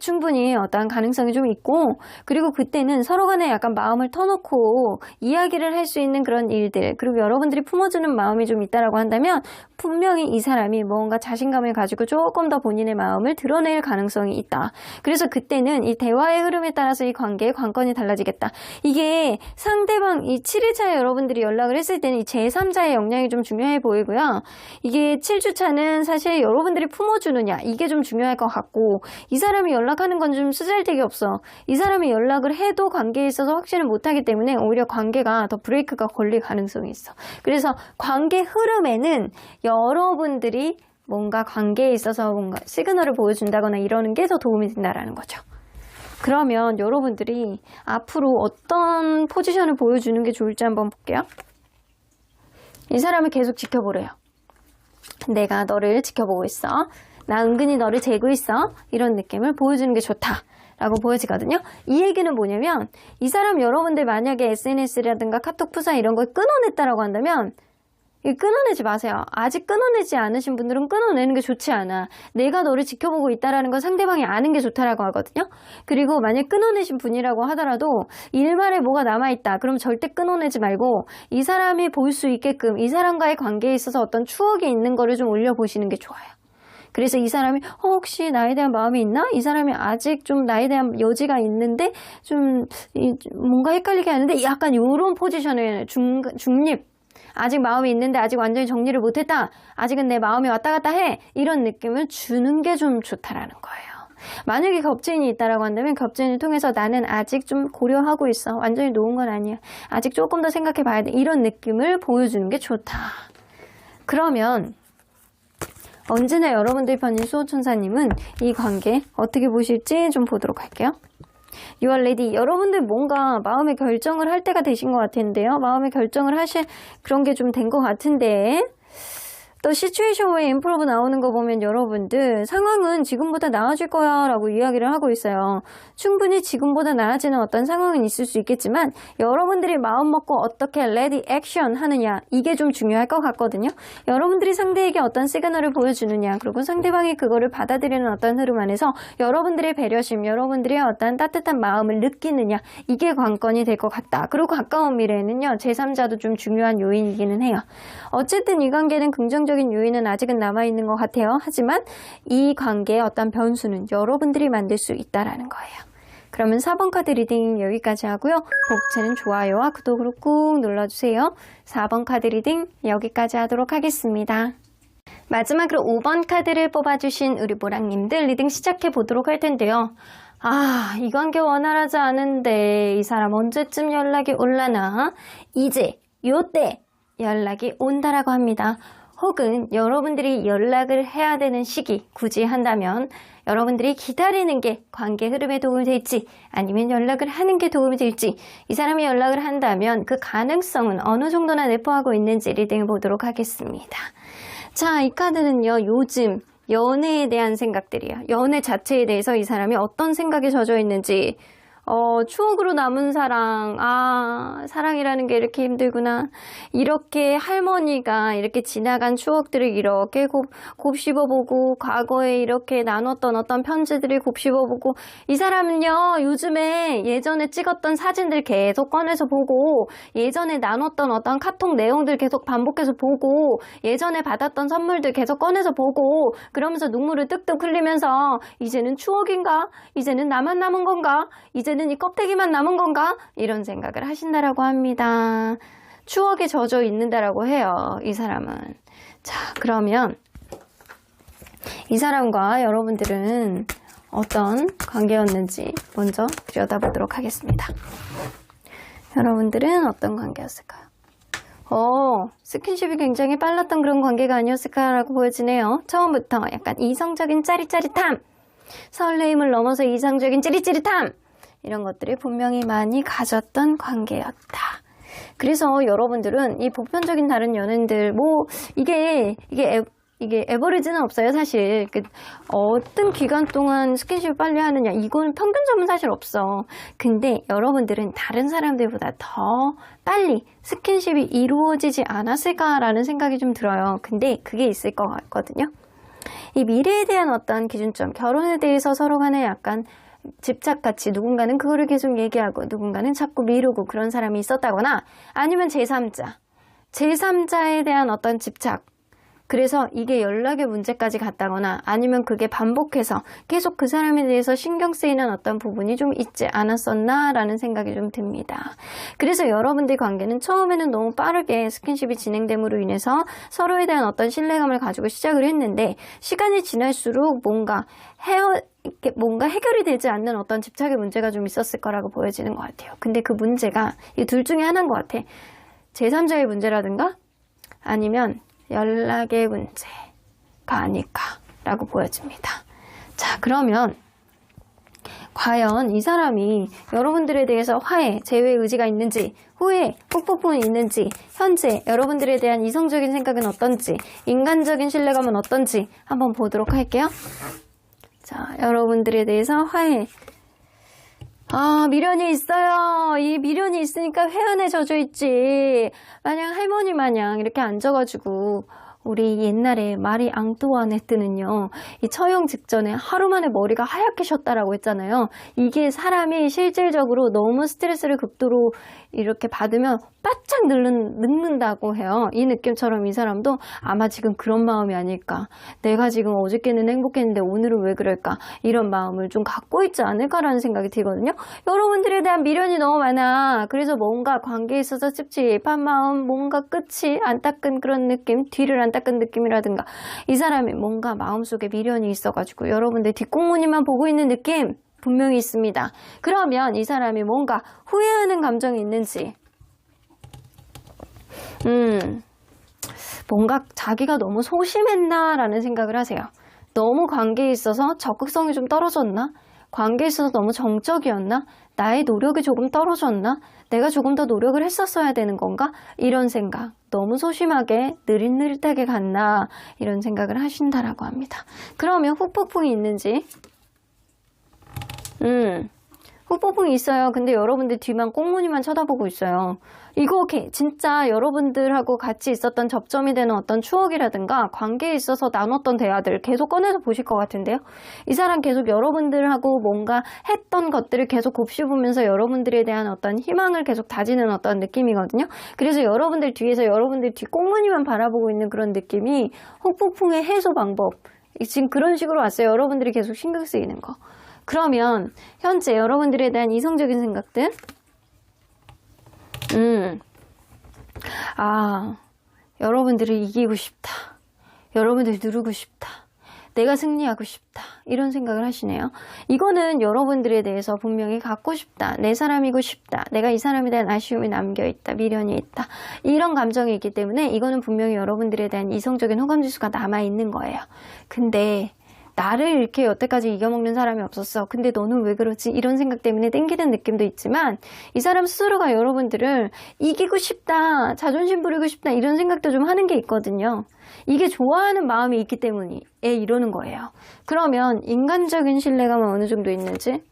충분히 어떠한 가능성이 좀 있고 그리고 그때는 서로 간에 약간 마음을 터놓고 이야기를 할 수 있는 그런 일들 그리고 여러분들이 품어주는 마음이 좀 있다라고 한다면 분명히 이 사람이 뭔가 자신감을 가지고 조금 더 본인의 마음을 드러낼 가능성이 있다. 그래서 그때는 이 대화의 흐름에 따라서 이 관계의 관건이 달라지겠다. 이게 상대방 이 7일차에 여러분들이 연락을 했을 때는 이 제3자의 역량이 좀 중요해 보이고요. 이게 7주차는 사실 여러분들이 품어주느냐 이게 좀 중요할 것 같고 이 사람이 연락하는 건 좀 쓰잘데기 없어. 이 사람이 연락을 해도 관계에 있어서 확신을 못하기 때문에 오히려 관계가 더 브레이크가 걸릴 가능성이 있어. 그래서 관계 흐름에는 여러분들이 뭔가 관계에 있어서 뭔가 시그널을 보여준다거나 이러는 게 더 도움이 된다라는 거죠. 그러면 여러분들이 앞으로 어떤 포지션을 보여주는 게 좋을지 한번 볼게요. 이 사람을 계속 지켜보래요. 내가 너를 지켜보고 있어. 나 은근히 너를 재고 있어. 이런 느낌을 보여주는 게 좋다. 라고 보여지거든요. 이 얘기는 뭐냐면 이 사람 여러분들 만약에 SNS라든가 카톡 푸사 이런 걸 끊어냈다라고 한다면 끊어내지 마세요. 아직 끊어내지 않으신 분들은 끊어내는 게 좋지 않아. 내가 너를 지켜보고 있다라는 건 상대방이 아는 게 좋다라고 하거든요. 그리고 만약 끊어내신 분이라고 하더라도 일말에 뭐가 남아있다. 그럼 절대 끊어내지 말고 이 사람이 볼 수 있게끔 이 사람과의 관계에 있어서 어떤 추억이 있는 거를 좀 올려보시는 게 좋아요. 그래서 이 사람이 혹시 나에 대한 마음이 있나? 이 사람이 아직 좀 나에 대한 여지가 있는데 좀 뭔가 헷갈리게 하는데 약간 이런 포지션의 중립 아직 마음이 있는데 아직 완전히 정리를 못했다. 아직은 내 마음이 왔다 갔다 해. 이런 느낌을 주는 게 좀 좋다라는 거예요. 만약에 겹지인이 있다라고 한다면 겹지인을 통해서 나는 아직 좀 고려하고 있어. 완전히 놓은 건 아니야. 아직 조금 더 생각해 봐야 돼. 이런 느낌을 보여주는 게 좋다. 그러면 언제나 여러분들 편인 수호천사님은 이 관계 어떻게 보실지 좀 보도록 할게요. You are ready. 여러분들 뭔가 마음의 결정을 할 때가 되신 것 같은데요. 마음의 결정을 하실 그런 게 좀 된 것 같은데 또 시츄에이션 웨이 임프로브 나오는 거 보면 여러분들 상황은 지금보다 나아질 거야 라고 이야기를 하고 있어요. 충분히 지금보다 나아지는 어떤 상황은 있을 수 있겠지만 여러분들이 마음 먹고 어떻게 레디 액션 하느냐 이게 좀 중요할 것 같거든요. 여러분들이 상대에게 어떤 시그널을 보여주느냐 그리고 상대방이 그거를 받아들이는 어떤 흐름 안에서 여러분들의 배려심, 여러분들의 어떤 따뜻한 마음을 느끼느냐 이게 관건이 될 것 같다. 그리고 가까운 미래에는요. 제3자도 좀 중요한 요인이기는 해요. 어쨌든 이 관계는 긍정적인 요인은 아직은 남아있는 것 같아요. 하지만 이 관계의 어떤 변수는 여러분들이 만들 수 있다라는 거예요. 그러면 4번 카드 리딩 여기까지 하고요. 복채는 좋아요와 구독으로 꾹 눌러주세요. 4번 카드 리딩 여기까지 하도록 하겠습니다. 마지막으로 5번 카드를 뽑아주신 우리 모랑님들 리딩 시작해 보도록 할 텐데요. 이 관계 원활하지 않은데 이 사람 언제쯤 연락이 올라나? 이제 요때 연락이 온다라고 합니다. 혹은 여러분들이 연락을 해야 되는 시기 굳이 한다면 여러분들이 기다리는 게 관계 흐름에 도움이 될지 아니면 연락을 하는 게 도움이 될지 이 사람이 연락을 한다면 그 가능성은 어느 정도나 내포하고 있는지 리딩을 보도록 하겠습니다. 자, 이 카드는요. 요즘 연애에 대한 생각들이에요. 연애 자체에 대해서 이 사람이 어떤 생각에 젖어 있는지 추억으로 남은 사랑, 사랑이라는 게 이렇게 힘들구나. 이렇게 할머니가 이렇게 지나간 추억들을 이렇게 곱씹어보고, 과거에 이렇게 나눴던 어떤 편지들을 곱씹어보고, 이 사람은요, 요즘에 예전에 찍었던 사진들 계속 꺼내서 보고, 예전에 나눴던 어떤 카톡 내용들 계속 반복해서 보고, 예전에 받았던 선물들 계속 꺼내서 보고, 그러면서 눈물을 뚝뚝 흘리면서, 이제는 추억인가? 이제는 나만 남은 건가? 이제는 이 껍데기만 남은 건가? 이런 생각을 하신다라고 합니다. 추억에 젖어 있는다라고 해요. 이 사람은. 자, 그러면 이 사람과 여러분들은 어떤 관계였는지 먼저 들여다보도록 하겠습니다. 여러분들은 어떤 관계였을까요? 스킨십이 굉장히 빨랐던 그런 관계가 아니었을까라고 보여지네요. 처음부터 약간 이성적인 짜릿짜릿함, 설레임을 넘어서 이상적인 찌릿찌릿함 이런 것들이 분명히 많이 가졌던 관계였다. 그래서 여러분들은 이 보편적인 다른 연인들 이게 에버리지는 없어요. 사실 어떤 기간 동안 스킨십을 빨리 하느냐 이건 평균점은 사실 없어. 근데 여러분들은 다른 사람들보다 더 빨리 스킨십이 이루어지지 않았을까라는 생각이 좀 들어요. 근데 그게 있을 것 같거든요. 이 미래에 대한 어떤 기준점, 결혼에 대해서 서로 간에 약간 집착같이 누군가는 그거를 계속 얘기하고 누군가는 자꾸 미루고 그런 사람이 있었다거나 아니면 제3자에 대한 어떤 집착, 그래서 이게 연락의 문제까지 갔다거나 아니면 그게 반복해서 계속 그 사람에 대해서 신경 쓰이는 어떤 부분이 좀 있지 않았었나 라는 생각이 좀 듭니다. 그래서 여러분들 관계는 처음에는 너무 빠르게 스킨십이 진행됨으로 인해서 서로에 대한 어떤 신뢰감을 가지고 시작을 했는데 시간이 지날수록 뭔가 해결이 되지 않는 어떤 집착의 문제가 좀 있었을 거라고 보여지는 것 같아요. 근데 그 문제가 이 둘 중에 하나인 것 같아. 제3자의 문제라든가 아니면 연락의 문제가 아닐까라고 보여집니다. 자, 그러면 과연 이 사람이 여러분들에 대해서 화해, 재회 의지가 있는지, 후회, 폭폭풍이 있는지, 현재 여러분들에 대한 이성적인 생각은 어떤지, 인간적인 신뢰감은 어떤지 한번 보도록 할게요. 자, 여러분들에 대해서 화해. 미련이 있어요. 이 미련이 있으니까 회한에 젖어 있지. 마냥 할머니 마냥 이렇게 앉아가지고 우리 옛날에 마리 앙뚜아네트는요, 이 처형 직전에 하루 만에 머리가 하얗게 셨다라고 했잖아요. 이게 사람이 실질적으로 너무 스트레스를 극도로 이렇게 받으면 바짝 늙는다고 해요. 이 느낌처럼 이 사람도 아마 지금 그런 마음이 아닐까. 내가 지금 어저께는 행복했는데 오늘은 왜 그럴까. 이런 마음을 좀 갖고 있지 않을까라는 생각이 들거든요. 여러분들에 대한 미련이 너무 많아. 그래서 뭔가 관계에 있어서 찝찝한 마음, 뭔가 끝이 안 닦은 그런 느낌, 뒤를 안 닦은 느낌이라든가 이 사람이 뭔가 마음속에 미련이 있어가지고 여러분들 뒷공무니만 보고 있는 느낌 분명히 있습니다. 그러면 이 사람이 뭔가 후회하는 감정이 있는지 뭔가 자기가 너무 소심했나라는 생각을 하세요. 너무 관계에 있어서 적극성이 좀 떨어졌나? 관계에 있어서 너무 정적이었나? 나의 노력이 조금 떨어졌나? 내가 조금 더 노력을 했었어야 되는 건가? 이런 생각. 너무 소심하게 느릿느릿하게 갔나? 이런 생각을 하신다라고 합니다. 그러면 후폭풍이 있는지? 후폭풍이 있어요. 근데 여러분들 뒤만 꽁무니만 쳐다보고 있어요. 이거 진짜 여러분들하고 같이 있었던 접점이 되는 어떤 추억이라든가 관계에 있어서 나눴던 대화들 계속 꺼내서 보실 것 같은데요. 이 사람 계속 여러분들하고 뭔가 했던 것들을 계속 곱씹으면서 여러분들에 대한 어떤 희망을 계속 다지는 어떤 느낌이거든요. 그래서 여러분들 뒤에서 여러분들 뒤 꽁무니만 바라보고 있는 그런 느낌이 후폭풍의 해소 방법. 지금 그런 식으로 왔어요. 여러분들이 계속 신경 쓰이는 거. 그러면 현재 여러분들에 대한 이성적인 생각들 여러분들을 이기고 싶다. 여러분들 누르고 싶다. 내가 승리하고 싶다. 이런 생각을 하시네요. 이거는 여러분들에 대해서 분명히 갖고 싶다. 내 사람이고 싶다. 내가 이 사람에 대한 아쉬움이 남겨있다. 미련이 있다. 이런 감정이 있기 때문에 이거는 분명히 여러분들에 대한 이성적인 호감지수가 남아있는 거예요. 근데 나를 이렇게 여태까지 이겨먹는 사람이 없었어. 근데 너는 왜 그러지? 이런 생각 때문에 땡기는 느낌도 있지만 이 사람 스스로가 여러분들을 이기고 싶다. 자존심 부리고 싶다. 이런 생각도 좀 하는 게 있거든요. 이게 좋아하는 마음이 있기 때문에 이러는 거예요. 그러면 인간적인 신뢰감은 어느 정도 있는지?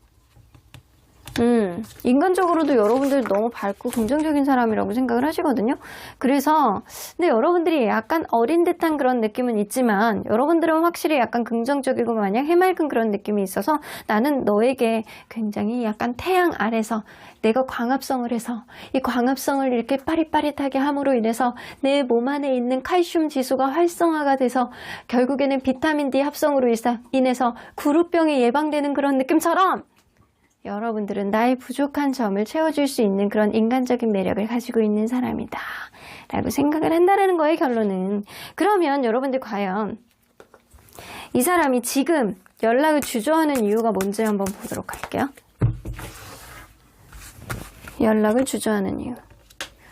인간적으로도 여러분들 너무 밝고 긍정적인 사람이라고 생각을 하시거든요. 그래서 근데 여러분들이 약간 어린 듯한 그런 느낌은 있지만 여러분들은 확실히 약간 긍정적이고 마냥 해맑은 그런 느낌이 있어서 나는 너에게 굉장히 약간 태양 아래서 내가 광합성을 해서 이 광합성을 이렇게 빠릿빠릿하게 함으로 인해서 내 몸 안에 있는 칼슘 지수가 활성화가 돼서 결국에는 비타민 D 합성으로 인해서 구루병이 예방되는 그런 느낌처럼 여러분들은 나의 부족한 점을 채워줄 수 있는 그런 인간적인 매력을 가지고 있는 사람이다 라고 생각을 한다는 거예요. 결론은. 그러면 여러분들 과연 이 사람이 지금 연락을 주저하는 이유가 뭔지 한번 보도록 할게요. 연락을 주저하는 이유.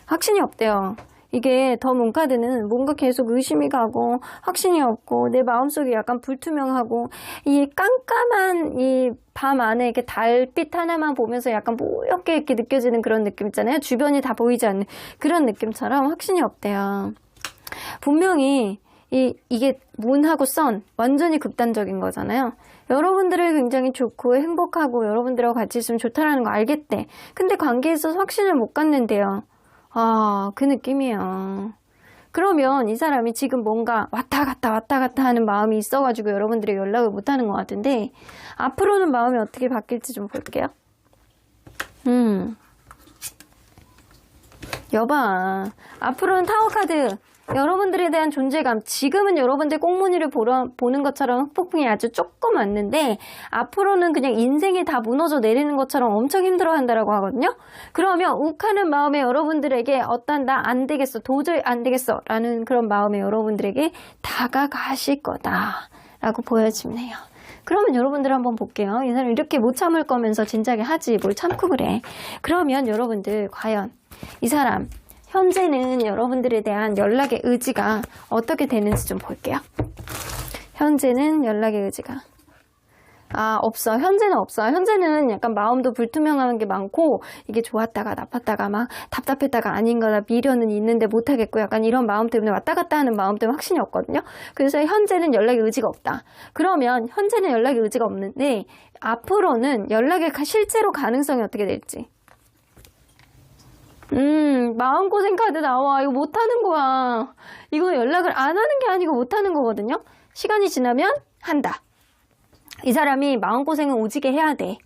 확신이 없대요. 이게 더 문카드는 뭔가 계속 의심이 가고 확신이 없고 내 마음속이 약간 불투명하고 이 깜깜한 이 밤 안에 이렇게 달빛 하나만 보면서 약간 뽀얗게 이렇게 느껴지는 그런 느낌 있잖아요. 주변이 다 보이지 않는 그런 느낌처럼 확신이 없대요. 분명히 이게 문하고 선 완전히 극단적인 거잖아요. 여러분들을 굉장히 좋고 행복하고 여러분들하고 같이 있으면 좋다라는 거 알겠대. 근데 관계에 있어서 확신을 못 갖는데요. 그 느낌이에요. 그러면 이 사람이 지금 뭔가 왔다 갔다 하는 마음이 있어가지고 여러분들이 연락을 못하는 것 같은데 앞으로는 마음이 어떻게 바뀔지 좀 볼게요. 여봐. 앞으로는 타워 카드. 여러분들에 대한 존재감, 지금은 여러분들 꽁무니를 보는 것처럼 흑폭풍이 아주 조금 왔는데 앞으로는 그냥 인생이 다 무너져 내리는 것처럼 엄청 힘들어한다라고 하거든요. 그러면 욱하는 마음에 여러분들에게 어떤 나 안 되겠어, 도저히 안 되겠어 라는 그런 마음에 여러분들에게 다가가실 거다라고 보여지네요. 그러면 여러분들 한번 볼게요. 이 사람 이렇게 못 참을 거면서 진작에 하지 뭘 참고 그래. 그러면 여러분들 과연 이 사람 현재는 여러분들에 대한 연락의 의지가 어떻게 되는지 좀 볼게요. 현재는 연락의 의지가 없어. 현재는 없어. 현재는 약간 마음도 불투명한 게 많고 이게 좋았다가 나빴다가 막 답답했다가 아닌 거다 미련은 있는데 못하겠고 약간 이런 마음 때문에 왔다 갔다 하는 마음 때문에 확신이 없거든요. 그래서 현재는 연락의 의지가 없다. 그러면 현재는 연락의 의지가 없는데 앞으로는 연락의 실제로 가능성이 어떻게 될지. 마음고생 카드 나와. 이거 못하는 거야. 이거 연락을 안 하는 게 아니고 못하는 거거든요. 시간이 지나면 한다. 이 사람이 마음고생은 오지게 해야 돼.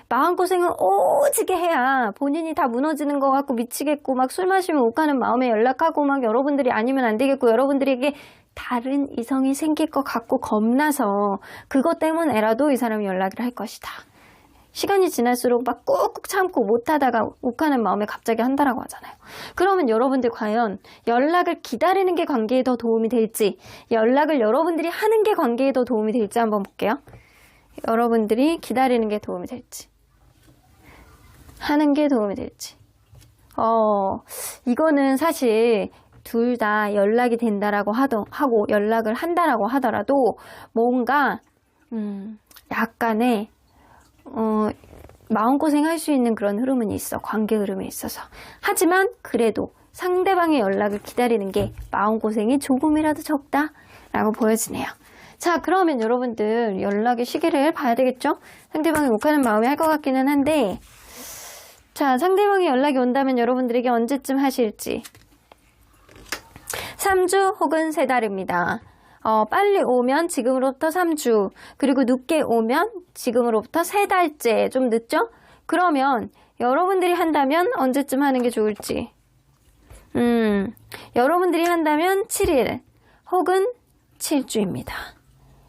마음고생은 오지게 해야 본인이 다 무너지는 것 같고 미치겠고 막 술 마시면 욱하는 마음에 연락하고 막 여러분들이 아니면 안 되겠고 여러분들에게 다른 이성이 생길 것 같고 겁나서 그것 때문에라도 이 사람이 연락을 할 것이다. 시간이 지날수록 막 꾹꾹 참고 못하다가 욱하는 마음에 갑자기 한다라고 하잖아요. 그러면 여러분들 과연 연락을 기다리는 게 관계에 더 도움이 될지 연락을 여러분들이 하는 게 관계에 더 도움이 될지 한번 볼게요. 여러분들이 기다리는 게 도움이 될지 하는 게 도움이 될지 이거는 사실 둘 다 연락이 된다라고 하고 연락을 한다라고 하더라도 뭔가 약간의 마음고생 할 수 있는 그런 흐름은 있어. 관계 흐름에 있어서. 하지만 그래도 상대방의 연락을 기다리는 게 마음고생이 조금이라도 적다라고 보여지네요. 자, 그러면 여러분들 연락의 시기를 봐야 되겠죠? 상대방이 욱하는 마음이 할 것 같기는 한데, 자, 상대방의 연락이 온다면 여러분들에게 언제쯤 하실지. 3주 혹은 3달입니다. 빨리 오면 지금으로부터 3주, 그리고 늦게 오면 지금으로부터 3달째, 좀 늦죠? 그러면 여러분들이 한다면 언제쯤 하는 게 좋을지. 여러분들이 한다면 7일 혹은 7주입니다.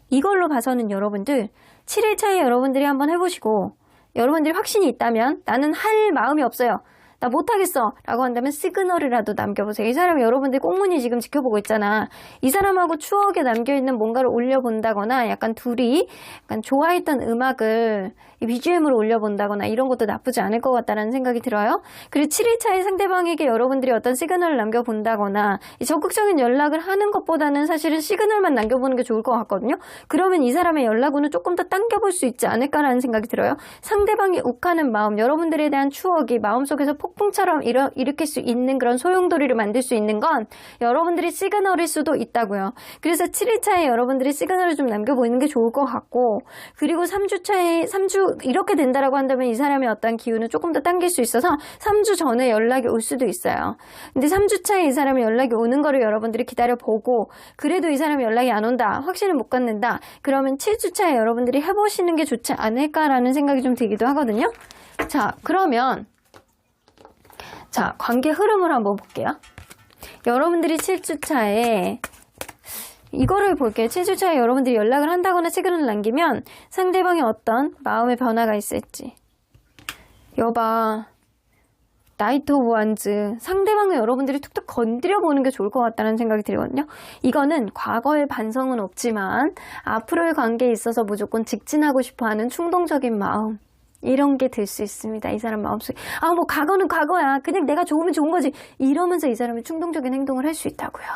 이걸로 봐서는 여러분들 7일 차에 여러분들이 한번 해보시고 여러분들이 확신이 있다면 나는 할 마음이 없어요. 나 못하겠어 라고 한다면 시그널이라도 남겨보세요. 이 사람이 여러분들 꽁무니 지금 지켜보고 있잖아. 이 사람하고 추억에 남겨있는 뭔가를 올려본다거나 약간 둘이 약간 좋아했던 음악을 BGM으로 올려본다거나 이런 것도 나쁘지 않을 것 같다는 생각이 들어요. 그리고 7일차에 상대방에게 여러분들이 어떤 시그널을 남겨본다거나 적극적인 연락을 하는 것보다는 사실은 시그널만 남겨보는 게 좋을 것 같거든요. 그러면 이 사람의 연락운을 조금 더 당겨볼 수 있지 않을까라는 생각이 들어요. 상대방이 욱하는 마음, 여러분들에 대한 추억이 마음속에서 폭풍처럼 일으킬 수 있는 그런 소용돌이를 만들 수 있는 건 여러분들이 시그널일 수도 있다고요. 그래서 7일차에 여러분들이 시그널을 좀 남겨보이는 게 좋을 것 같고, 그리고 3주 이렇게 된다라고 한다면 이 사람의 어떤 기운을 조금 더 당길 수 있어서 3주 전에 연락이 올 수도 있어요. 근데 3주 차에 이 사람이 연락이 오는 거를 여러분들이 기다려보고 그래도 이 사람이 연락이 안 온다, 확신을 못 갖는다, 그러면 7주 차에 여러분들이 해보시는 게 좋지 않을까라는 생각이 좀 들기도 하거든요. 자, 그러면 자, 관계 흐름을 한번 볼게요. 여러분들이 7주 차에 이거를 볼게요. 7주 차에 여러분들이 연락을 한다거나 시그널을 남기면 상대방이 어떤 마음의 변화가 있을지. 여봐, 나이트 오브 원즈, 상대방을 여러분들이 툭툭 건드려 보는 게 좋을 것 같다는 생각이 들거든요. 이거는 과거의 반성은 없지만 앞으로의 관계에 있어서 무조건 직진하고 싶어하는 충동적인 마음, 이런 게 들 수 있습니다. 이 사람 마음속에 뭐 과거는 과거야, 그냥 내가 좋으면 좋은 거지, 이러면서 이 사람이 충동적인 행동을 할 수 있다고요.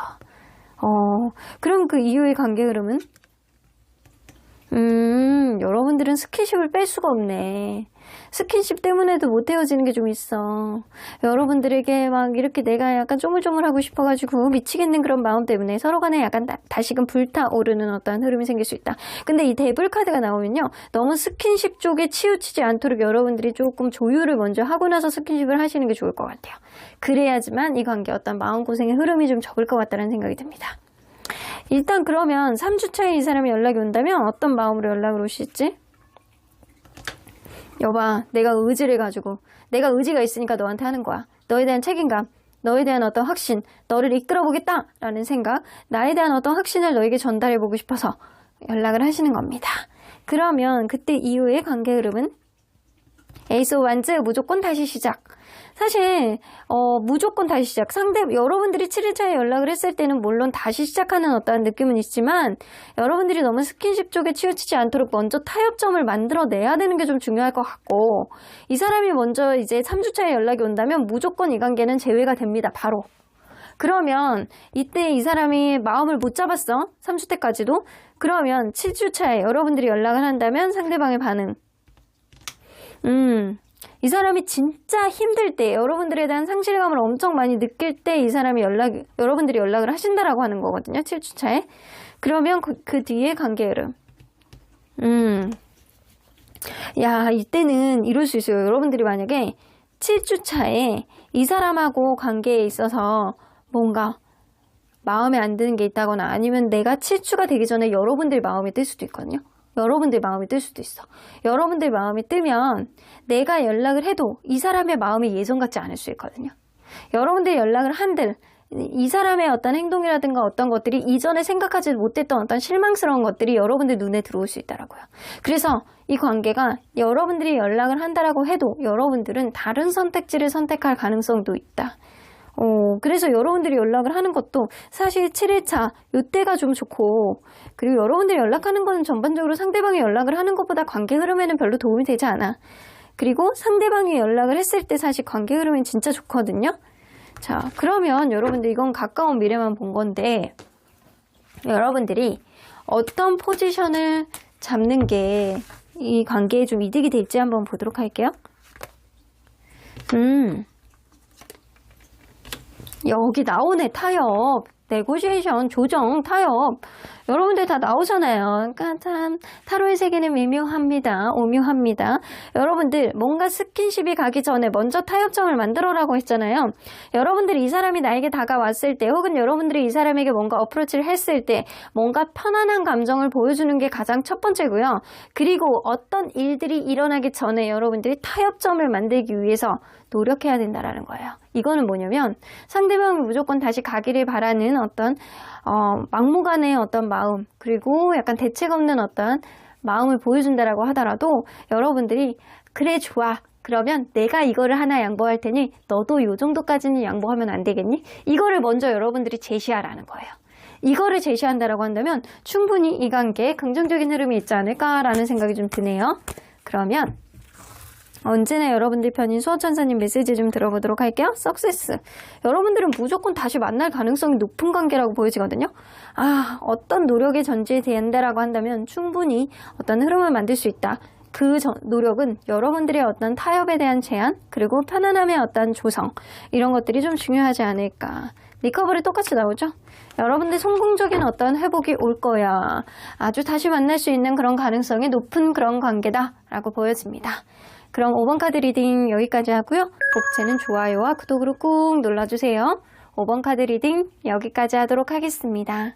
그럼 그 이후의 관계 흐름은? 여러분들은 스킨십을 뺄 수가 없네. 스킨십 때문에도 못 헤어지는 게 좀 있어. 여러분들에게 막 이렇게 내가 약간 쪼물쪼물하고 싶어가지고 미치겠는 그런 마음 때문에 서로 간에 약간 다시금 불타오르는 어떤 흐름이 생길 수 있다. 근데 이 데블 카드가 나오면요, 너무 스킨십 쪽에 치우치지 않도록 여러분들이 조금 조율을 먼저 하고 나서 스킨십을 하시는 게 좋을 것 같아요. 그래야지만 이 관계 어떤 마음고생의 흐름이 좀 적을 것 같다는 생각이 듭니다. 일단 그러면 3주 차에 이 사람이 연락이 온다면 어떤 마음으로 연락을 오실지? 여봐, 내가 의지를 가지고, 내가 의지가 있으니까 너한테 하는 거야. 너에 대한 책임감, 너에 대한 어떤 확신, 너를 이끌어보겠다 라는 생각, 나에 대한 어떤 확신을 너에게 전달해보고 싶어서 연락을 하시는 겁니다. 그러면 그때 이후의 관계 흐름은? 에이스 오브 원즈, 무조건 다시 시작. 사실 무조건 다시 시작. 여러분들이 7일차에 연락을 했을 때는 물론 다시 시작하는 어떠한 느낌은 있지만 여러분들이 너무 스킨십 쪽에 치우치지 않도록 먼저 타협점을 만들어내야 되는 게 좀 중요할 것 같고, 이 사람이 먼저 이제 3주차에 연락이 온다면 무조건 이 관계는 제외가 됩니다. 바로. 그러면 이때 이 사람이 마음을 못 잡았어. 3주 때까지도. 그러면 7주차에 여러분들이 연락을 한다면 상대방의 반응. 이 사람이 진짜 힘들 때, 여러분들에 대한 상실감을 엄청 많이 느낄 때 이 사람이 여러분들이 연락을 하신다라고 하는 거거든요. 7주차에. 그러면 그 뒤에 관계 흐름. 야, 이때는 이럴 수 있어요. 여러분들이 만약에 7주차에 이 사람하고 관계에 있어서 뭔가 마음에 안 드는 게 있다거나 아니면 내가 7주가 되기 전에 여러분들 마음에 들 수도 있거든요. 여러분들 마음이 뜰 수도 있어. 여러분들 마음이 뜨면 내가 연락을 해도 이 사람의 마음이 예전 같지 않을 수 있거든요. 여러분들이 연락을 한들 이 사람의 어떤 행동이라든가 어떤 것들이 이전에 생각하지 못했던 어떤 실망스러운 것들이 여러분들 눈에 들어올 수 있다라고요. 그래서 이 관계가 여러분들이 연락을 한다라고 해도 여러분들은 다른 선택지를 선택할 가능성도 있다. 그래서 여러분들이 연락을 하는 것도 사실 7일차 이때가 좀 좋고, 그리고 여러분들이 연락하는 거는 전반적으로 상대방이 연락을 하는 것보다 관계 흐름에는 별로 도움이 되지 않아. 그리고 상대방이 연락을 했을 때 사실 관계 흐름은 진짜 좋거든요. 자, 그러면 여러분들 이건 가까운 미래만 본 건데 여러분들이 어떤 포지션을 잡는 게 이 관계에 좀 이득이 될지 한번 보도록 할게요. 여기 나오네. 타협, 네고시에이션, 조정, 타협. 여러분들 다 나오잖아요. 그러니까 참 타로의 세계는 미묘합니다. 오묘합니다. 여러분들 뭔가 스킨십이 가기 전에 먼저 타협점을 만들어라고 했잖아요. 여러분들이 이 사람이 나에게 다가왔을 때 혹은 여러분들이 이 사람에게 뭔가 어프로치를 했을 때 뭔가 편안한 감정을 보여주는 게 가장 첫 번째고요. 그리고 어떤 일들이 일어나기 전에 여러분들이 타협점을 만들기 위해서 노력해야 된다라는 거예요. 이거는 뭐냐면 상대방이 무조건 다시 가기를 바라는 어떤 막무가내의 어떤 마음, 그리고 약간 대책 없는 어떤 마음을 보여준다라고 하더라도 여러분들이 그래 좋아, 그러면 내가 이거를 하나 양보할 테니 너도 요 정도까지는 양보하면 안 되겠니? 이거를 먼저 여러분들이 제시하라는 거예요. 이거를 제시한다라고 한다면 충분히 이 관계에 긍정적인 흐름이 있지 않을까라는 생각이 좀 드네요. 그러면 언제나 여러분들 편인 수호천사님 메시지 좀 들어보도록 할게요. 석세스. 여러분들은 무조건 다시 만날 가능성이 높은 관계라고 보여지거든요. 어떤 노력이 전제된다라고 한다면 충분히 어떤 흐름을 만들 수 있다. 그 노력은 여러분들의 어떤 타협에 대한 제한, 그리고 편안함의 어떤 조성, 이런 것들이 좀 중요하지 않을까. 리커버리 똑같이 나오죠? 여러분들 성공적인 어떤 회복이 올 거야. 아주 다시 만날 수 있는 그런 가능성이 높은 그런 관계다라고 보여집니다. 그럼 5번 카드 리딩 여기까지 하고요. 복채는 좋아요와 구독으로 꾹 눌러주세요. 5번 카드 리딩 여기까지 하도록 하겠습니다.